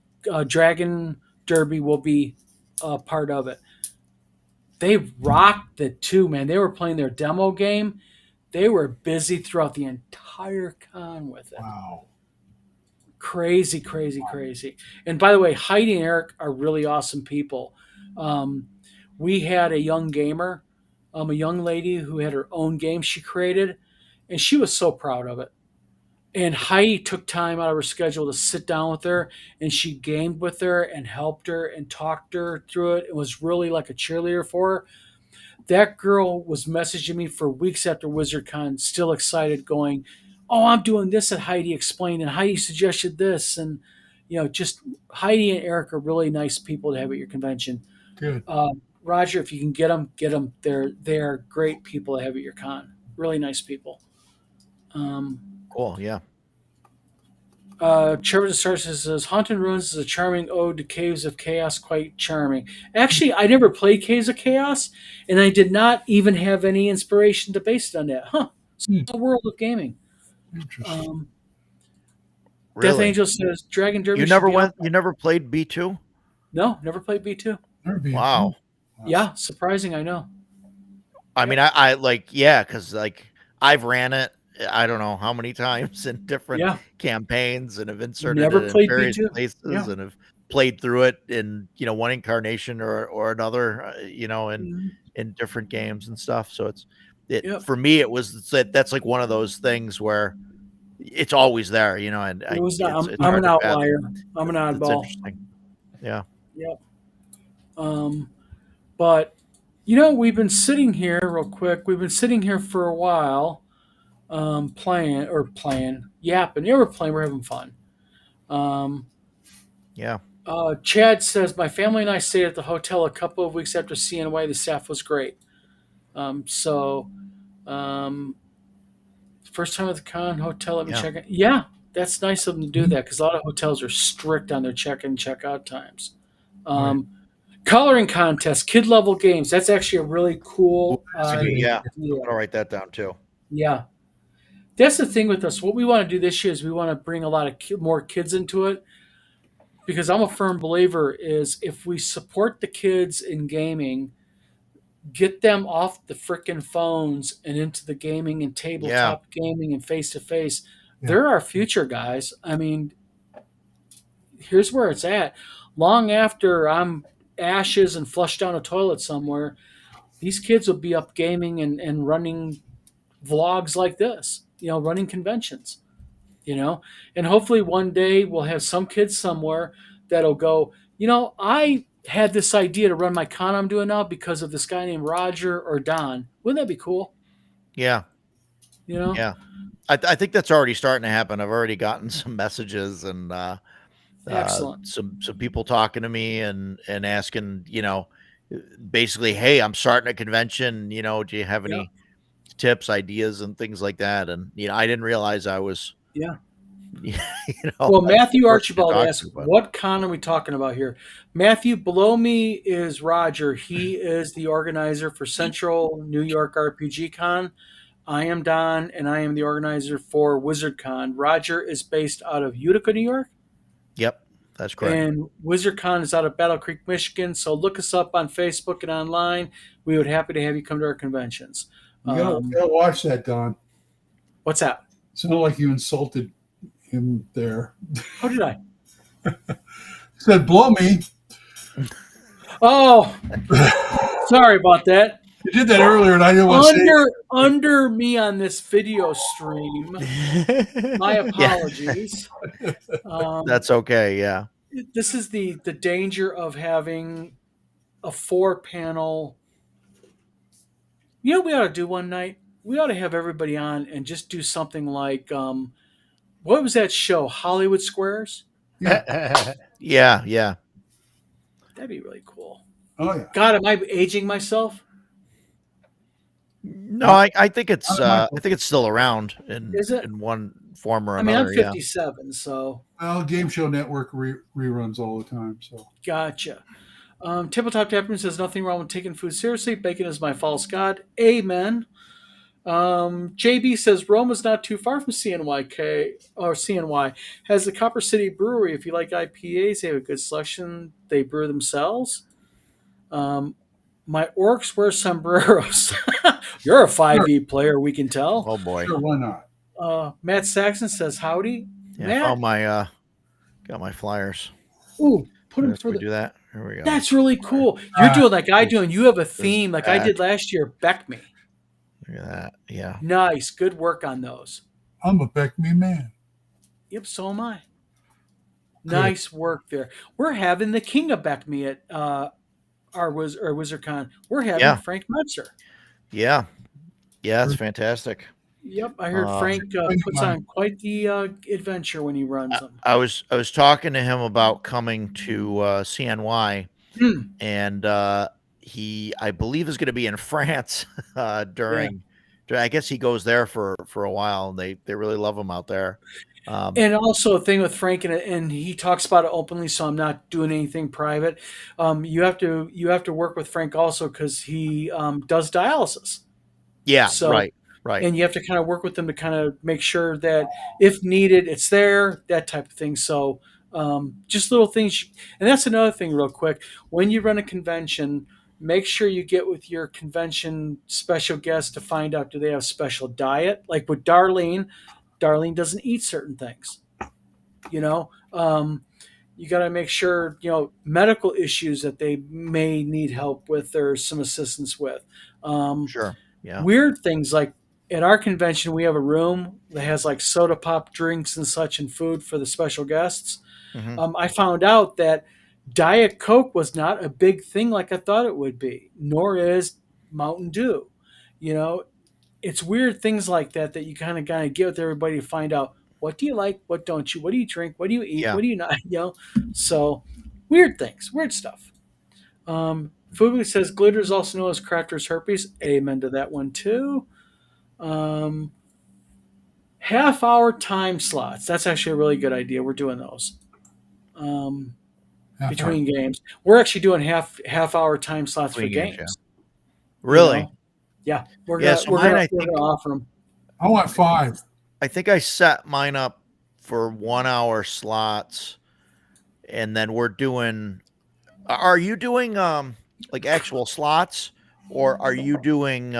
Dragon Derby will be a part of it. They rocked it too, man. They were playing their demo game. They were busy throughout the entire con with it. Wow. Crazy, crazy, crazy. And by the way, Heidi and Eric are really awesome people. We had a young gamer, a young lady who had her own game she created, and she was so proud of it. And Heidi took time out of her schedule to sit down with her, and she gamed with her and helped her and talked her through it. It was really like a cheerleader for her. That girl was messaging me for weeks after WizardCon, still excited, going, "Oh, I'm doing this," and Heidi explained, and Heidi suggested this, and just Heidi and Eric are really nice people to have at your convention. Good. Roger, if you can get them, get them. They're great people to have at your con. Really nice people. Cool. Yeah. Trevor Star says Haunted Ruins is a charming ode to Caves of Chaos, quite charming. Actually, I never played Caves of Chaos, and I did not even have any inspiration to base it on that. Huh. So it's a world of gaming. Interesting. Death Really? Angel says Dragon Derby. You should never be out. you never played B2? No, never played B2. Never been- Wow. Yeah, surprising, I know. I mean, I like, yeah, because like I've ran it, I don't know how many times in different Yeah. campaigns, and have inserted Never it in played various B2. places, Yeah. and have played through it in one incarnation or another, Mhm. in different games and stuff. So Yep. for me it was that's like one of those things where it's always there, and It was not, it's I'm hard an to fathom. outlier. I'm an It's oddball. interesting. Yeah. Yep. But we've been sitting here real quick. We've been sitting here for a while, yapping. Yeah, we're playing. We're having fun. Yeah. Chad says my family and I stayed at the hotel a couple of weeks after CNY. The staff was great. First time at the con hotel. Let me Yeah. check it. Yeah, that's nice of them to do that, because a lot of hotels are strict on their check-in, check-out times. Coloring contest, kid level games. That's actually a really cool. Yeah. idea. I'm gonna write that down too. Yeah. That's the thing with us. What we want to do this year is we want to bring a lot of more kids into it, because I'm a firm believer is if we support the kids in gaming, get them off the frickin' phones and into the gaming and tabletop gaming and face to face. Yeah. They're our future, guys. I mean, here's where it's at. Long after I'm ashes and flushed down a toilet somewhere, these kids will be up gaming and running vlogs like this, running conventions, and hopefully one day we'll have some kids somewhere that'll go, I had this idea to run my con I'm doing now because of this guy named Roger or Don. Wouldn't that be cool? Yeah. You know? Yeah. I think that's already starting to happen. I've already gotten some messages and Excellent. some people talking to me and asking, basically, hey, I'm starting a convention. Do you have Yeah. any tips, ideas, and things like that? And I didn't realize I was, Yeah. a Well, Matthew person to Archibald talk asks, to, but- what con are we talking about here? Matthew, below me is Roger. He is the organizer for Central New York RPG Con. I am Don, and I am the organizer for WizardCon. Roger is based out of Utica, New York. Yep, that's correct. And WizardCon is out of Battle Creek, Michigan. So look us up on Facebook and online. We would happy to have you come to our conventions. You gotta watch that, Don. What's that? Sounded like you insulted him there. How did I? Said, blow me. Oh, sorry about that. You did that earlier, and I didn't want to say Under me on this video stream. My apologies. That's okay. Yeah. This is the danger of having a 4-panel. You know what we ought to do one night? We ought to have everybody on and just do something like what was that show? Hollywood Squares? Yeah. Yeah. That'd be really cool. Oh, yeah. God, am I aging myself? No, I think it's still around Is it? in one form or I mean, another. I'm Yeah. 57, so Well, Game Show Network reruns all the time. So gotcha. Tabletop Tapperman says nothing wrong with taking food seriously. Bacon is my false god. Amen. JB says Rome is not too far from CNY. Has the Copper City Brewery. If you like IPAs, they have a good selection. They brew themselves. My orcs wear sombreros. You're a 5e player, we can tell. Oh boy. sure, why not? Matt Saxon says howdy. Yeah, Matt, I found my got my flyers. ooh, put them Yes, for we the. do that. Here we go. That's really cool. You're doing like I do, and you have a theme like I that. did last year. Beck me. Look at that. Yeah. Nice, good work on those. I'm a Beck Me man. Yep, so am I. Nice work there. We're having the king of Beck me at our WizardCon. We're having Yeah. Frank Metzer. Yeah. Yeah, it's fantastic. Yep, I heard Frank puts on quite the adventure when he runs them. I was talking to him about coming to CNY, and he, I believe, is going to be in France during. I guess he goes there for a while, and they really love him out there. And also a thing with Frank, and he talks about it openly, so I'm not doing anything private. You have to work with Frank also because he does dialysis. Yeah, So- right. And you have to kind of work with them to kind of make sure that if needed, it's there, that type of thing. So just little things. And that's another thing real quick. When you run a convention, make sure you get with your convention special guests to find out, do they have special diet? Like with Darlene doesn't eat certain things. You got to make sure, medical issues that they may need help with or some assistance with. Sure. Yeah. Weird things like at our convention, we have a room that has like soda pop drinks and such and food for the special guests. Mhm. I found out that Diet Coke was not a big thing like I thought it would be, nor is Mountain Dew. It's weird things like that you kind of get with everybody to find out, what do you like, what don't you, what do you drink, what do you eat, Yeah. what do you not, So weird things, weird stuff. Fubu says glitter is also known as crafter's herpes. Amen to that one too. Half-hour time slots. That's actually a really good idea. We're doing those between games. We're actually doing half-hour time slots Between for games, games. Really? Yeah, we're Yeah, gonna so we're mine, gonna, I we're think- gonna offer them. I want 5. I think I set mine up for 1-hour slots, and then we're doing. Are you doing like actual slots, or are you doing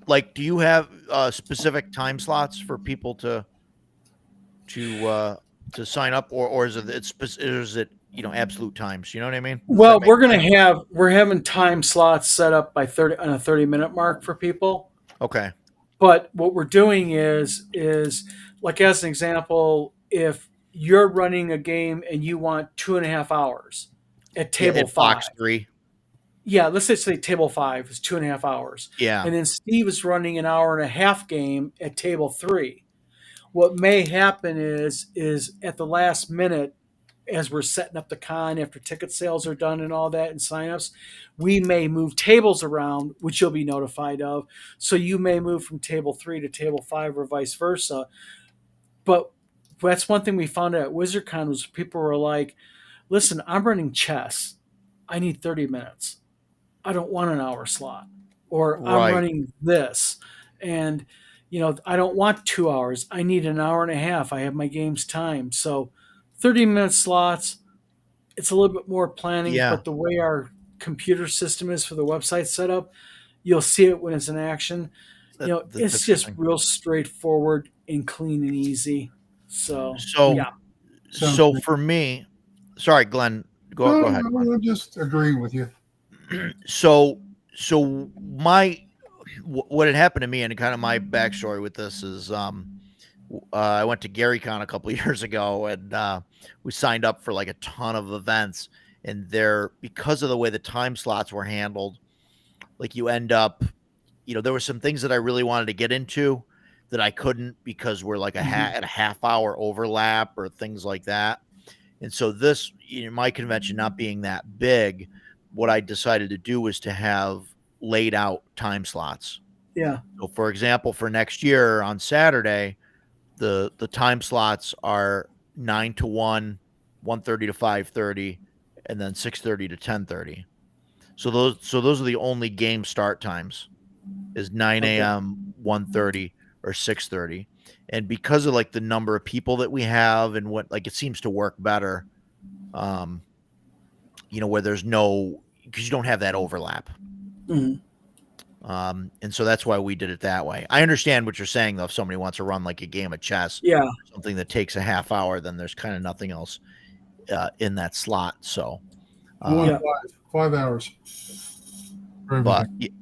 like? Do you have specific time slots for people to to sign up, or is it absolute times? You know what I mean? Does Well, that make sense? we're having time slots set up by 30 on a 30-minute mark for people. Okay. But what we're doing is like, as an example, if you're running a game and you want 2.5 hours at Yeah, table at five, box 3. yeah, let's just say table 5 is 2.5 hours, Yeah. and then Steve is running an hour and a half game at table 3. What may happen is at the last minute, as we're setting up the con after ticket sales are done and all that and signups, we may move tables around, which you'll be notified of. So you may move from table 3 to table 5 or vice versa. But that's one thing we found out at WizardCon was people were like, listen, I'm running chess. I need 30 minutes. I don't want an hour slot. Or I'm Right. running this. And, I don't want 2 hours. I need an hour and a half. I have my games timed. So 30-minute slots, it's a little bit more planning, Yeah. but the way our computer system is for the website setup, you'll see it when it's in action. It's That's just interesting. real straightforward and clean and easy. So, So yeah. so for me, sorry, Glenn, go ahead. Glenn. I'm just agreeing with you. So what had happened to me, and kind of my backstory with this is I went to GaryCon a couple of years ago, and we signed up for like a ton of events, and because of the way the time slots were handled, like you end up, there were some things that I really wanted to get into that I couldn't because we're like at a half hour overlap or things like that. And so this, my convention not being that big, what I decided to do was to have laid out time slots. Yeah. So for example, for next year on Saturday, the time slots are 9 to 1, 1:30 to 5:30, and then 6:30 to 10:30. So those are the only game start times, is 9 a.m., 1:30, or 6:30. And because of like the number of people that we have and what, like, it seems to work better, where there's because you don't have that overlap. Mhm. And so that's why we did it that way. I understand what you're saying, though. If somebody wants to run like a game of chess, Yeah. something that takes a half hour, then there's kind of nothing else in that slot. So, Only Yeah. 5 hours. For but everything.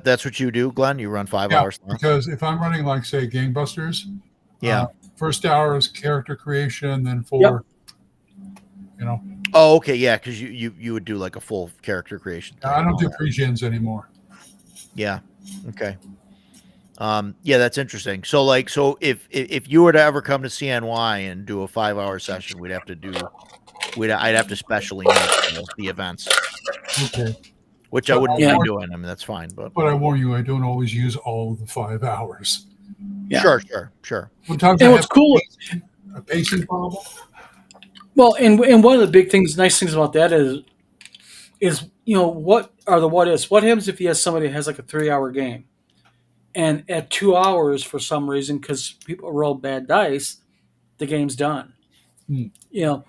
that's what you do, Glenn? You run 5 Yeah, hours? because if I'm running like say Gangbusters, Yeah. first hour is character creation, then 4. Oh, okay. Yeah, because you would do like a full character creation thing I and don't all do that. pre-gens anymore. Yeah. Okay. Yeah, that's interesting. So if you were to ever come to CNY and do a 5-hour session, I'd have to specially make the events, Okay. which I But wouldn't Yeah. mind doing. I mean, that's fine, but I warn you, I don't always use all of the 5 hours. Yeah. Sure. Sometimes And I what's have cool, a pacing problem. well, and one of the big things, nice things about that is what are the what ifs? What happens if you have somebody that has like a 3-hour game, and at 2 hours for some reason because people roll bad dice, the game's done. Hmm. You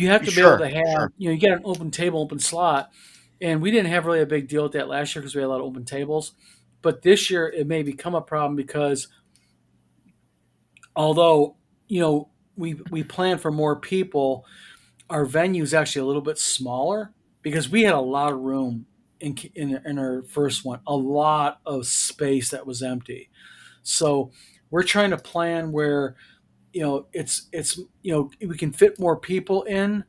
have to be Sure, able to have sure. you get an open table, open slot, and we didn't have really a big deal with that last year because we had a lot of open tables. But this year it may become a problem because although we plan for more people, our venue is actually a little bit smaller because we had a lot of room in our first one, a lot of space that was empty. So we're trying to plan where it's we can fit more people in,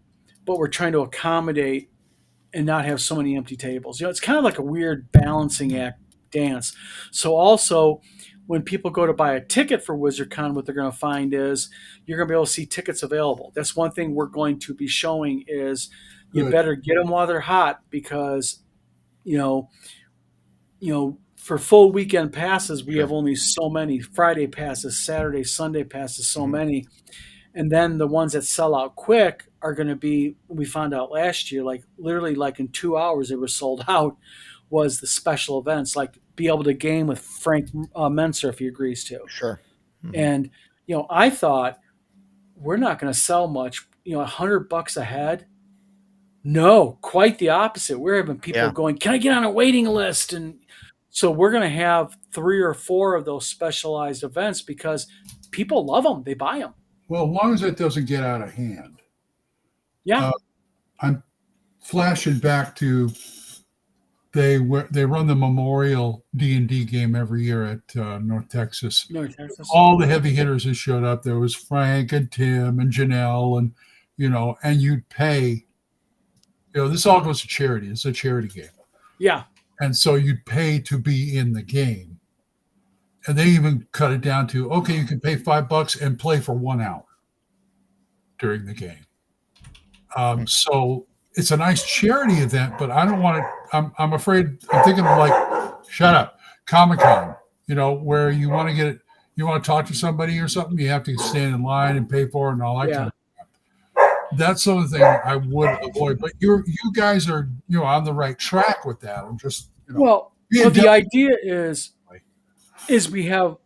but we're trying to accommodate and not have so many empty tables. It's kind of like a weird balancing act dance. So also, when people go to buy a ticket for WizardCon, what they're going to find is you're going to be able to see tickets available. That's one thing we're going to be showing is you Good. better get them while they're hot because, for full weekend passes, we Sure. have only so many Friday passes, Saturday, Sunday passes, so Mhm. many. And then the ones that sell out quick are going to be, we found out last year, like literally like in 2 hours, they were sold out, was the special events, like be able to game with Frank Menser if he agrees to. Sure. Mhm. And, I thought we're not going to sell much, $100 a head. No, quite the opposite. We're having people Yeah. going, can I get on a waiting list? And So we're going to have 3 or 4 of those specialized events because people love them. They buy them. Well, as long as it doesn't get out of hand. Yeah. I'm flashing back to they run the Memorial D&D game every year at North Texas. North Texas. All the heavy hitters that showed up. There was Frank and Tim and Janelle, and and you'd pay. This all goes to charity. It's a charity game, Yeah. and so you'd pay to be in the game. And they even cut it down to, okay, you can pay $5 and play for 1 hour during the game. So it's a nice charity event, but I don't want to. I'm afraid. I'm thinking of like, shut up, Comic-Con. Where you want to get it, you want to talk to somebody or something, you have to stand in line and pay for it and all that kind of stuff. That's the thing I would avoid. But you guys are on the right track with that. I'm just Well, the idea is we have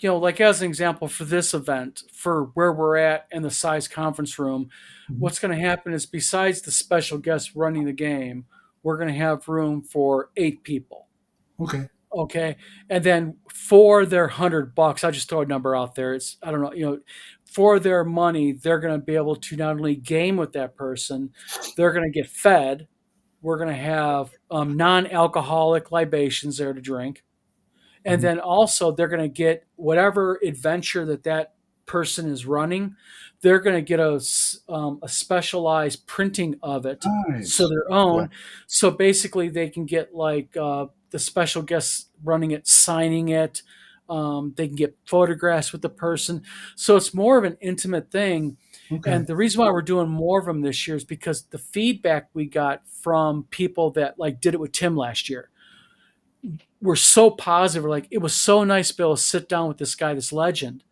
like as an example for this event, for where we're at in the size conference room, what's going to happen is besides the special guests running the game, we're going to have room for 8 people. Okay. And then for their $100, I'll just throw a number out there. It's, I don't know, for their money, they're going to be able to not only game with that person, they're going to get fed. We're going to have non-alcoholic libations there to drink. And then also they're going to get whatever adventure that person is running. They're going to get a specialized printing of it. Nice. So their own. So basically they can get like the special guests running it, signing it. They can get photographs with the person. So it's more of an intimate thing. Okay. And the reason why we're doing more of them this year is because the feedback we got from people that like did it with Tim last year were so positive. Like, it was so nice to be able to sit down with this guy, this legend,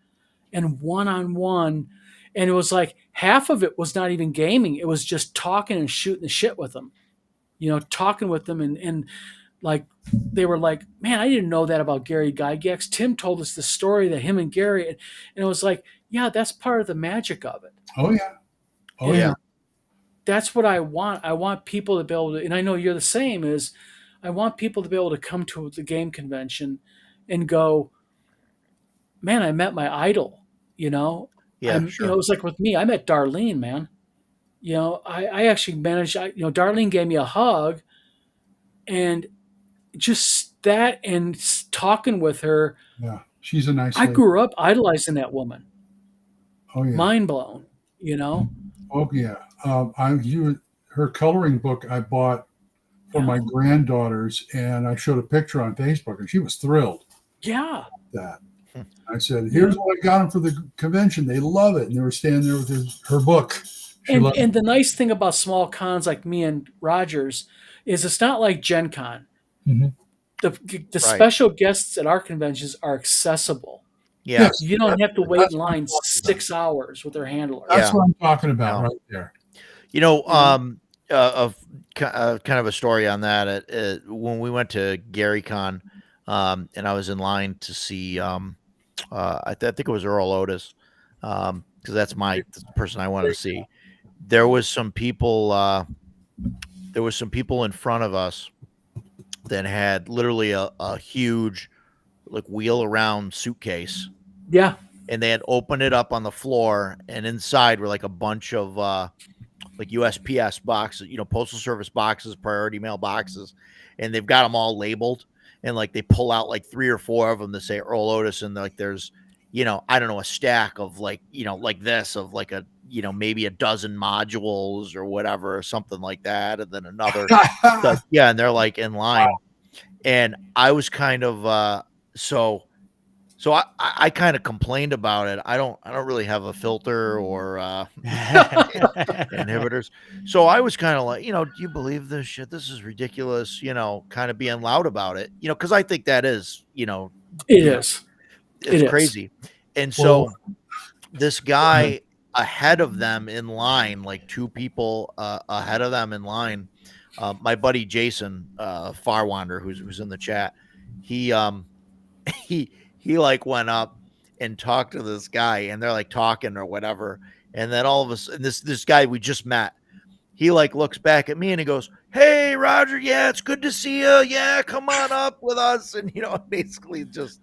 and one-on-one. And it was like half of it was not even gaming. It was just talking and shooting the shit with them, talking with them. And like, they were like, man, I didn't know that about Gary Gygax. Tim told us the story that him and Gary, and it was like, yeah, that's part of the magic of it. Oh yeah. Oh And yeah. That's what I want. I want people to be able to, and I know you're the same, is I want people to be able to come to the game convention and go, man, I met my idol, Yeah, sure. It was like with me, I met Darlene, man. I actually managed, Darlene gave me a hug, and just that and talking with her, Yeah. She's a nice I lady. grew up idolizing that woman. Oh yeah. Mind blown, Oh yeah. Her coloring book I bought for my granddaughters, and I showed a picture on Facebook, and she was thrilled. Yeah. That I said, here's what I got them for the convention. They love it, and they were standing there with her book. And the nice thing about small cons like me and Rogers is it's not like Gen Con. Mm-hmm. The special guests at our conventions are accessible. Yeah. Yes. You don't have to wait That's in what I'm line talking 6 hours with their handler. That's what I'm talking about right there. Kind of a story on that. When we went to GaryCon, and I was in line to see, I think it was Earl Otis, because that's the person I wanted to see. There was some people in front of us that had literally a huge, like, wheel around suitcase. Yeah. And they had opened it up on the floor, and inside were like a bunch of like USPS boxes, Postal Service boxes, priority mail boxes, and they've got them all labeled. And like they pull out like 3 or 4 of them that say Earl Otis, and like there's, I don't know, a stack of like, like this of like a, maybe a dozen modules or whatever, or something like that, and then another. Yeah, and they're like in line, and I was kind of so I kind of complained about it. I don't really have a filter or inhibitors. So I was kind of like, do you believe this shit? This is ridiculous, kind of being loud about it, because I think that is, It is. It's crazy. And so this guy ahead of them in line, like 2 people ahead of them in line, my buddy Jason Farwander, who's in the chat, he like went up and talked to this guy, and they're like talking or whatever. And then all of a sudden, this guy we just met, he like looks back at me and he goes, hey, Roger, yeah, it's good to see you. Yeah, come on up with us. And, basically just,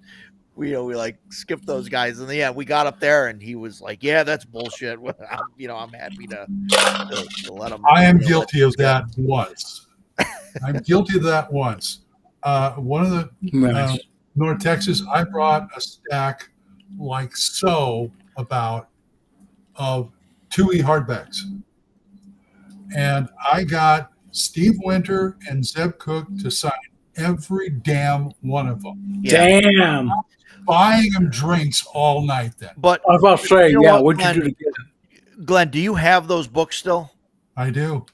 we like skipped those guys. And yeah, we got up there and he was like, yeah, that's bullshit. I'm happy to let him. I am let guilty you of skip. that once. I'm guilty of that once. One of the Nice. North Texas, I brought a stack like so about of 2E hardbacks. And I got Steve Winter and Zeb Cook to sign every damn one of them. Yeah. Damn. Buying them drinks all night then. But I was about to say, You know yeah, what, what'd you Glenn? do to get it? Glenn, do you have those books still? I do.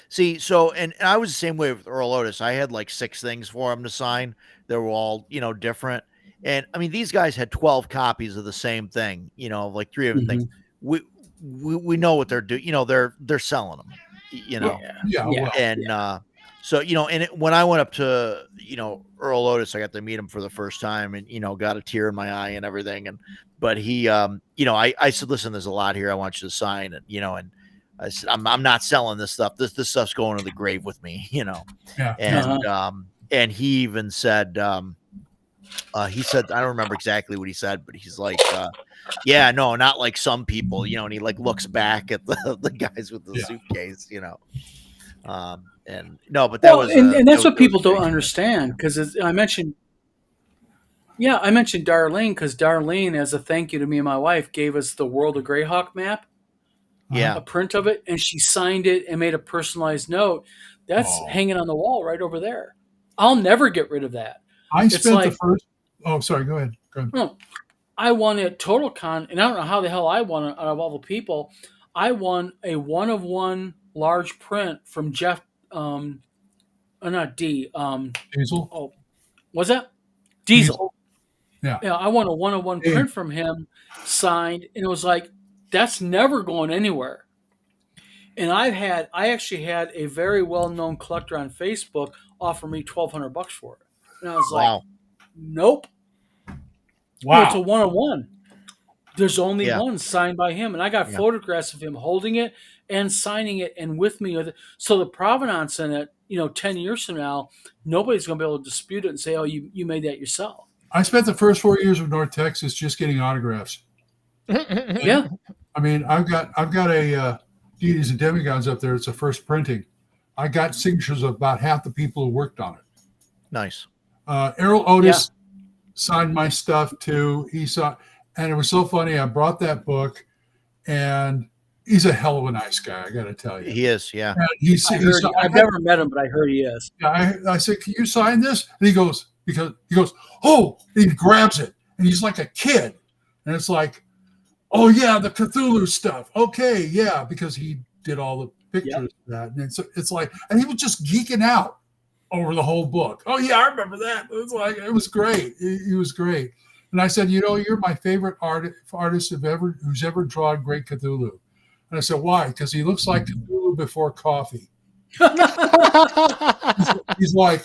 See, so and I was the same way with Earl Otis. I had like 6 things for him to sign. They were all, different. And I mean, these guys had 12 copies of the same thing, like 3 different things. We know what they're doing. They're selling them, Yeah. Yeah, Yeah. well, And so, when I went up to, Earl Otis, I got to meet him for the first time and, got a tear in my eye and everything. But he, I said, listen, there's a lot here I want you to sign. And I said, I'm not selling this stuff. This stuff's going to the grave with me, yeah. And he even said, I don't remember exactly what he said, but he's like, yeah, no, not like some people, and he like looks back at the guys with the Yeah. suitcase, and no, but that Well, was, and that's that what people was don't great. understand because I mentioned Darlene because Darlene, as a thank you to me and my wife, gave us the World of Greyhawk map, Yeah. a print of it, and she signed it and made a personalized note. That's Oh. hanging on the wall right over there. I'll never get rid of that. I It's spent the like- first. Oh, sorry. Go ahead. Go ahead. No, I won at TotalCon, and I don't know how the hell I won it out of all the people. I won a 1-of-1 large print from Jeff. Not D. Diesel. Was that Diesel? Yeah. Yeah, I won a 1-of-1 Yeah. print from him, signed, and it was like that's never going anywhere. And I actually had a very well-known collector on Facebook offer me $1,200 for it, and I was like, Wow. nope. Wow. It's a 1-of-1. There's only Yeah. one signed by him, and I got Yeah. photographs of him holding it and signing it, and with me with it. So the provenance in it, 10 years from now, nobody's going to be able to dispute it and say, "Oh, you made that yourself." I spent the first 4 years of North Texas just getting autographs. Yeah, I mean, I've got a Deities and Demigods up there. It's a first printing. I got signatures of about half the people who worked on it. Nice. Errol Otis signed my stuff too. And it was so funny. I brought that book, and he's a hell of a nice guy. I got to tell you. He is. Yeah. And I've never met him, but I heard he is. I said, "Can you sign this?" And he goes, "Oh!" And he grabs it, and he's like a kid, and it's like, "Oh yeah, the Cthulhu stuff. Okay, yeah," because he did all the pictures of that, and it's like, and he was just geeking out over the whole book. Oh yeah, I remember that. It was great. He was great. And I said, "You're my favorite artist who's ever drawn Great Cthulhu." And I said, "Why?" Because he looks like Cthulhu before coffee. He's like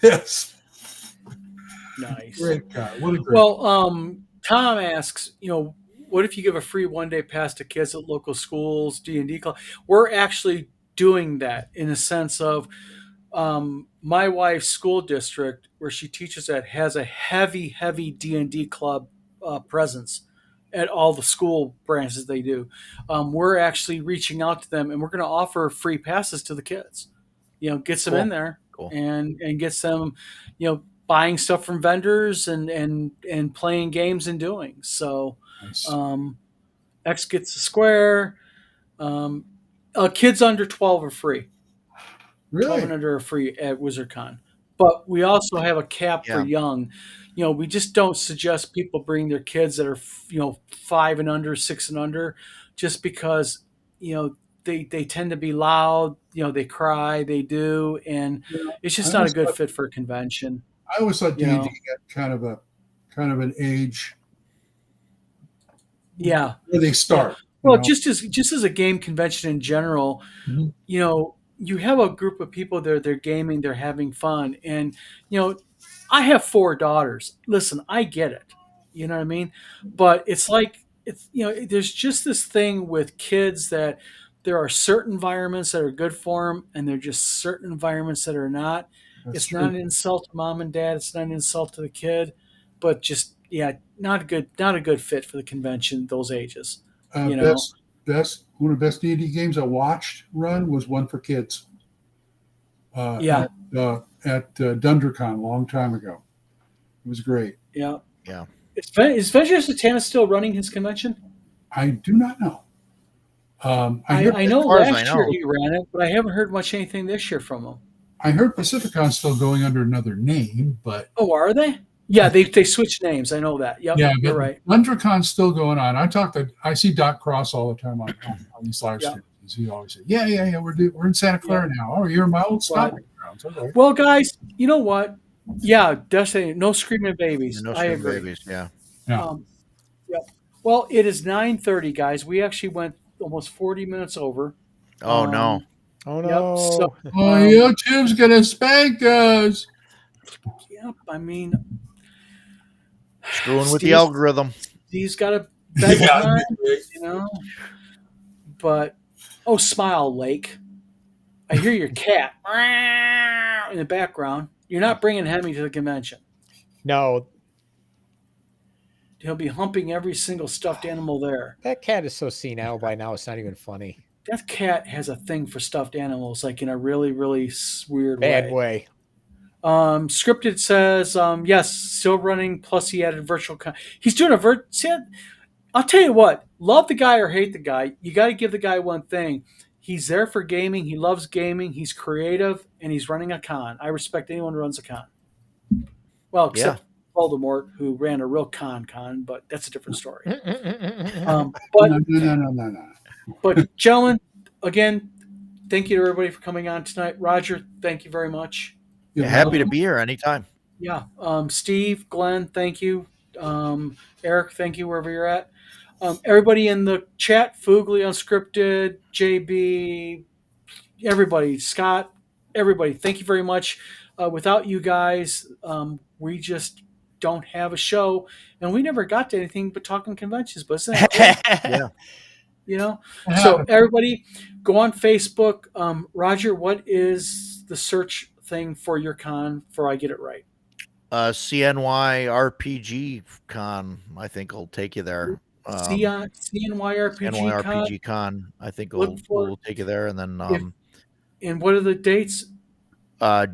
this. Nice. Great guy. What a great. Well, Tom asks, what if you give a free 1-day pass to kids at local schools, D&D club? We're actually doing that in the sense of my wife's school district, where she teaches at, has a heavy D&D club presence at all the school branches they do. We're actually reaching out to them, and we're going to offer free passes to the kids. Gets them in there Cool. and gets them, buying stuff from vendors and playing games and doing so. Nice. X gets a square. Kids under 12 are free. 12 and Really? under are free at WizardCon. But we also have a cap for Yeah. young. We just don't suggest people bring their kids that are 5 and under, 6 and under, just because they tend to be loud. They cry, they do, and it's just I not a good always fit for a convention. I always thought You D&D know. had kind of an age Yeah. where they start. Well, just as a game convention in general, Mhm. You have a group of people there. They're gaming, they're having fun, and I have 4 daughters. Listen, I get it. You know what I mean? But it's like there's just this thing with kids that there are certain environments that are good for them, and there are just certain environments that are not. That's It's true. not an insult to mom and dad. It's not an insult to the kid, but just not a good fit for the convention. Those ages. you know. Best one of the best D&D games I watched run was one for kids. Yeah. At Dundercon a long time ago. It was great. Yeah. Yeah. Is Venture Satana still running his convention? I do not know. I know far as last I year know. he ran it, but I haven't heard much anything this year from him. I heard Pacificon's still going under another name, but Oh, are they? Yeah, they switched names. I know that. Yep, yeah, you're but right. Dundercon's still going on. I see Doc Cross all the time on these live Yeah. streams. He always says, "Yeah, we're in Santa Clara now. Oh, you're in my old stomping grounds." Okay. Well, guys, you know what? Yeah, definitely no screaming babies. No I screaming agree. babies. Yeah. Yeah. Yeah. Well, it is 9:30, guys. We actually went almost 40 minutes over. Oh no. Oh Yep. no. So, Oh, YouTube's gonna spank us. yep. I mean, Screwing with the Steve's- algorithm. He's got a bedtime, Yeah. you know. But smile, Lake. I hear your cat in the background. You're not bringing Hemi to the convention. No, He'll be humping every single stuffed animal there. that cat is so senile by now. It's not even funny. That cat has a thing for stuffed animals, like in a really, really weird Bad way. way. Scripted says, yes, still running. Plus, he added virtual. He's doing a I'll tell you what. Love the guy or hate the guy. You got to give the guy one thing. He's there for gaming. He loves gaming. He's creative, and he's running a con. I respect anyone who runs a con. Well, except Voldemort, who ran a real con, but that's a different story. But No. But gentlemen, again, thank you to everybody for coming on tonight. Roger, thank you very much. Yeah, happy to be here anytime. Yeah. Steve, Glenn, thank you. Eric, thank you wherever you're at. Everybody in the chat, Foogly, Unscripted, JB, everybody, Scott, everybody, thank you very much. Without you guys, we just don't have a show, and we never got to anything but talking conventions. But isn't that cool? Yeah. You know? So everybody go on Facebook. Roger, what is the search thing for your con for I get it right? CNY RPG Con, I think will take you there. CNY RPG CNY Con. RPG Con, I think Look for will take you there, and then And what are the dates?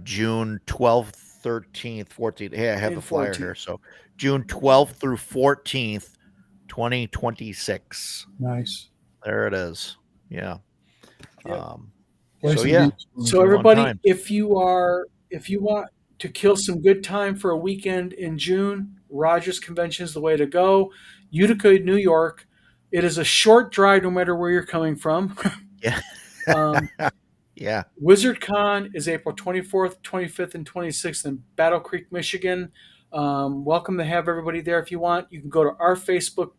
June 12th, 13th, 14th. Hey, I have And the flyer 14th. here. So June 12th through 14th, 2026. Nice. There it is. Yeah. Yep. So yeah. So Fun everybody, time. if you want to kill some good time for a weekend in June, Rogers Convention is the way to go. Utica, New York. It is a short drive no matter where you're coming from. Yeah. Yeah. WizardCon is April 24th, 25th, and 26th in Battle Creek, Michigan. Welcome to have everybody there if you want. You can go to our Facebook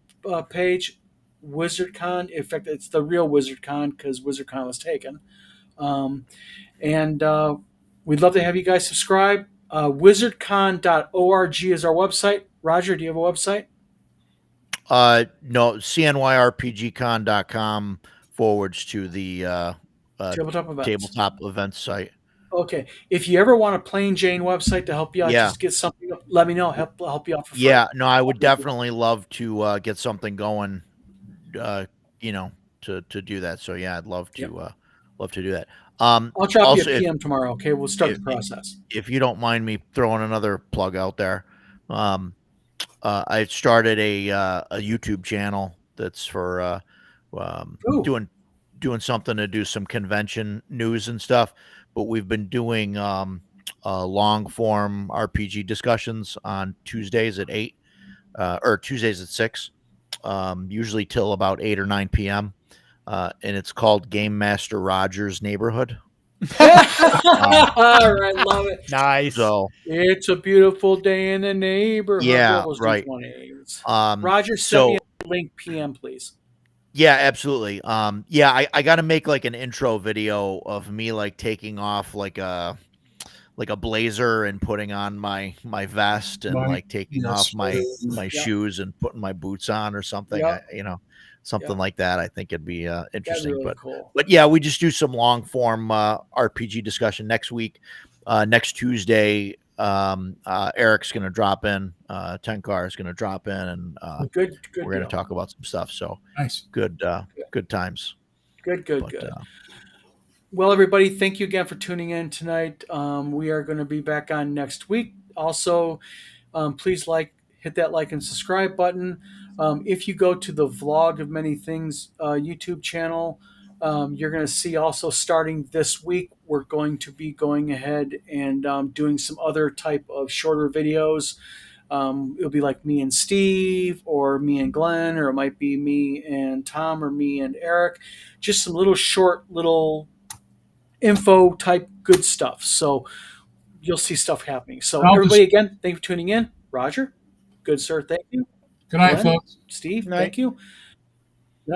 page, WizardCon. In fact, it's the real WizardCon because WizardCon was taken. And we'd love to have you guys subscribe. Wizardcon.org is our website. Roger, do you have a website? No, cnyrpgcon.com forwards to the Tabletop events. tabletop events site. Okay. If you ever want a plain Jane website to help you out, Yeah. just get something. Let me know. Help you out for free. Yeah, no, I would definitely love to get something going, to do that. So yeah, I'd love to do that. I'll drop also, you a PM tomorrow. Okay, we'll start the process. If you don't mind me throwing another plug out there, I started a YouTube channel that's for Ooh. doing something to do some convention news and stuff. But we've been doing long form RPG discussions on Tuesdays at 8 or Tuesdays at 6, usually till about 8 or 9 p.m. And it's called Game Master Rogers Neighborhood. All right, love it. Nice. So It's a beautiful day in the neighborhood. Yeah, What was right. D20s? Roger, send so me a link PM, please. yeah, absolutely. I got to make like an intro video of me like taking off like a blazer and putting on my vest and Right. like taking Yes. off my Yeah. shoes and putting my boots on or something. Yeah. something like that. I think it'd be That'd be interesting. really cool. But yeah, we just do some long form RPG discussion next week. Next Tuesday, Eric's going to drop in. Tenkar is going to drop in, and Good. we're going to deal. talk about some stuff. So Nice. good times. Good. But, Well, everybody, thank you again for tuning in tonight. We are going to be back on next week. Also, please hit that like and subscribe button. If you go to the Vlog of Many Things YouTube channel, you're going to see also starting this week, we're going to be going ahead and doing some other type of shorter videos. It'll be like me and Steve, or me and Glenn, or it might be me and Tom, or me and Eric. Just some little short, little info type good stuff. So you'll see stuff happening. So I'll everybody, again, thank you for tuning in. Roger, good sir, thank you. Good night, Glenn, folks. Steve, Night. thank you.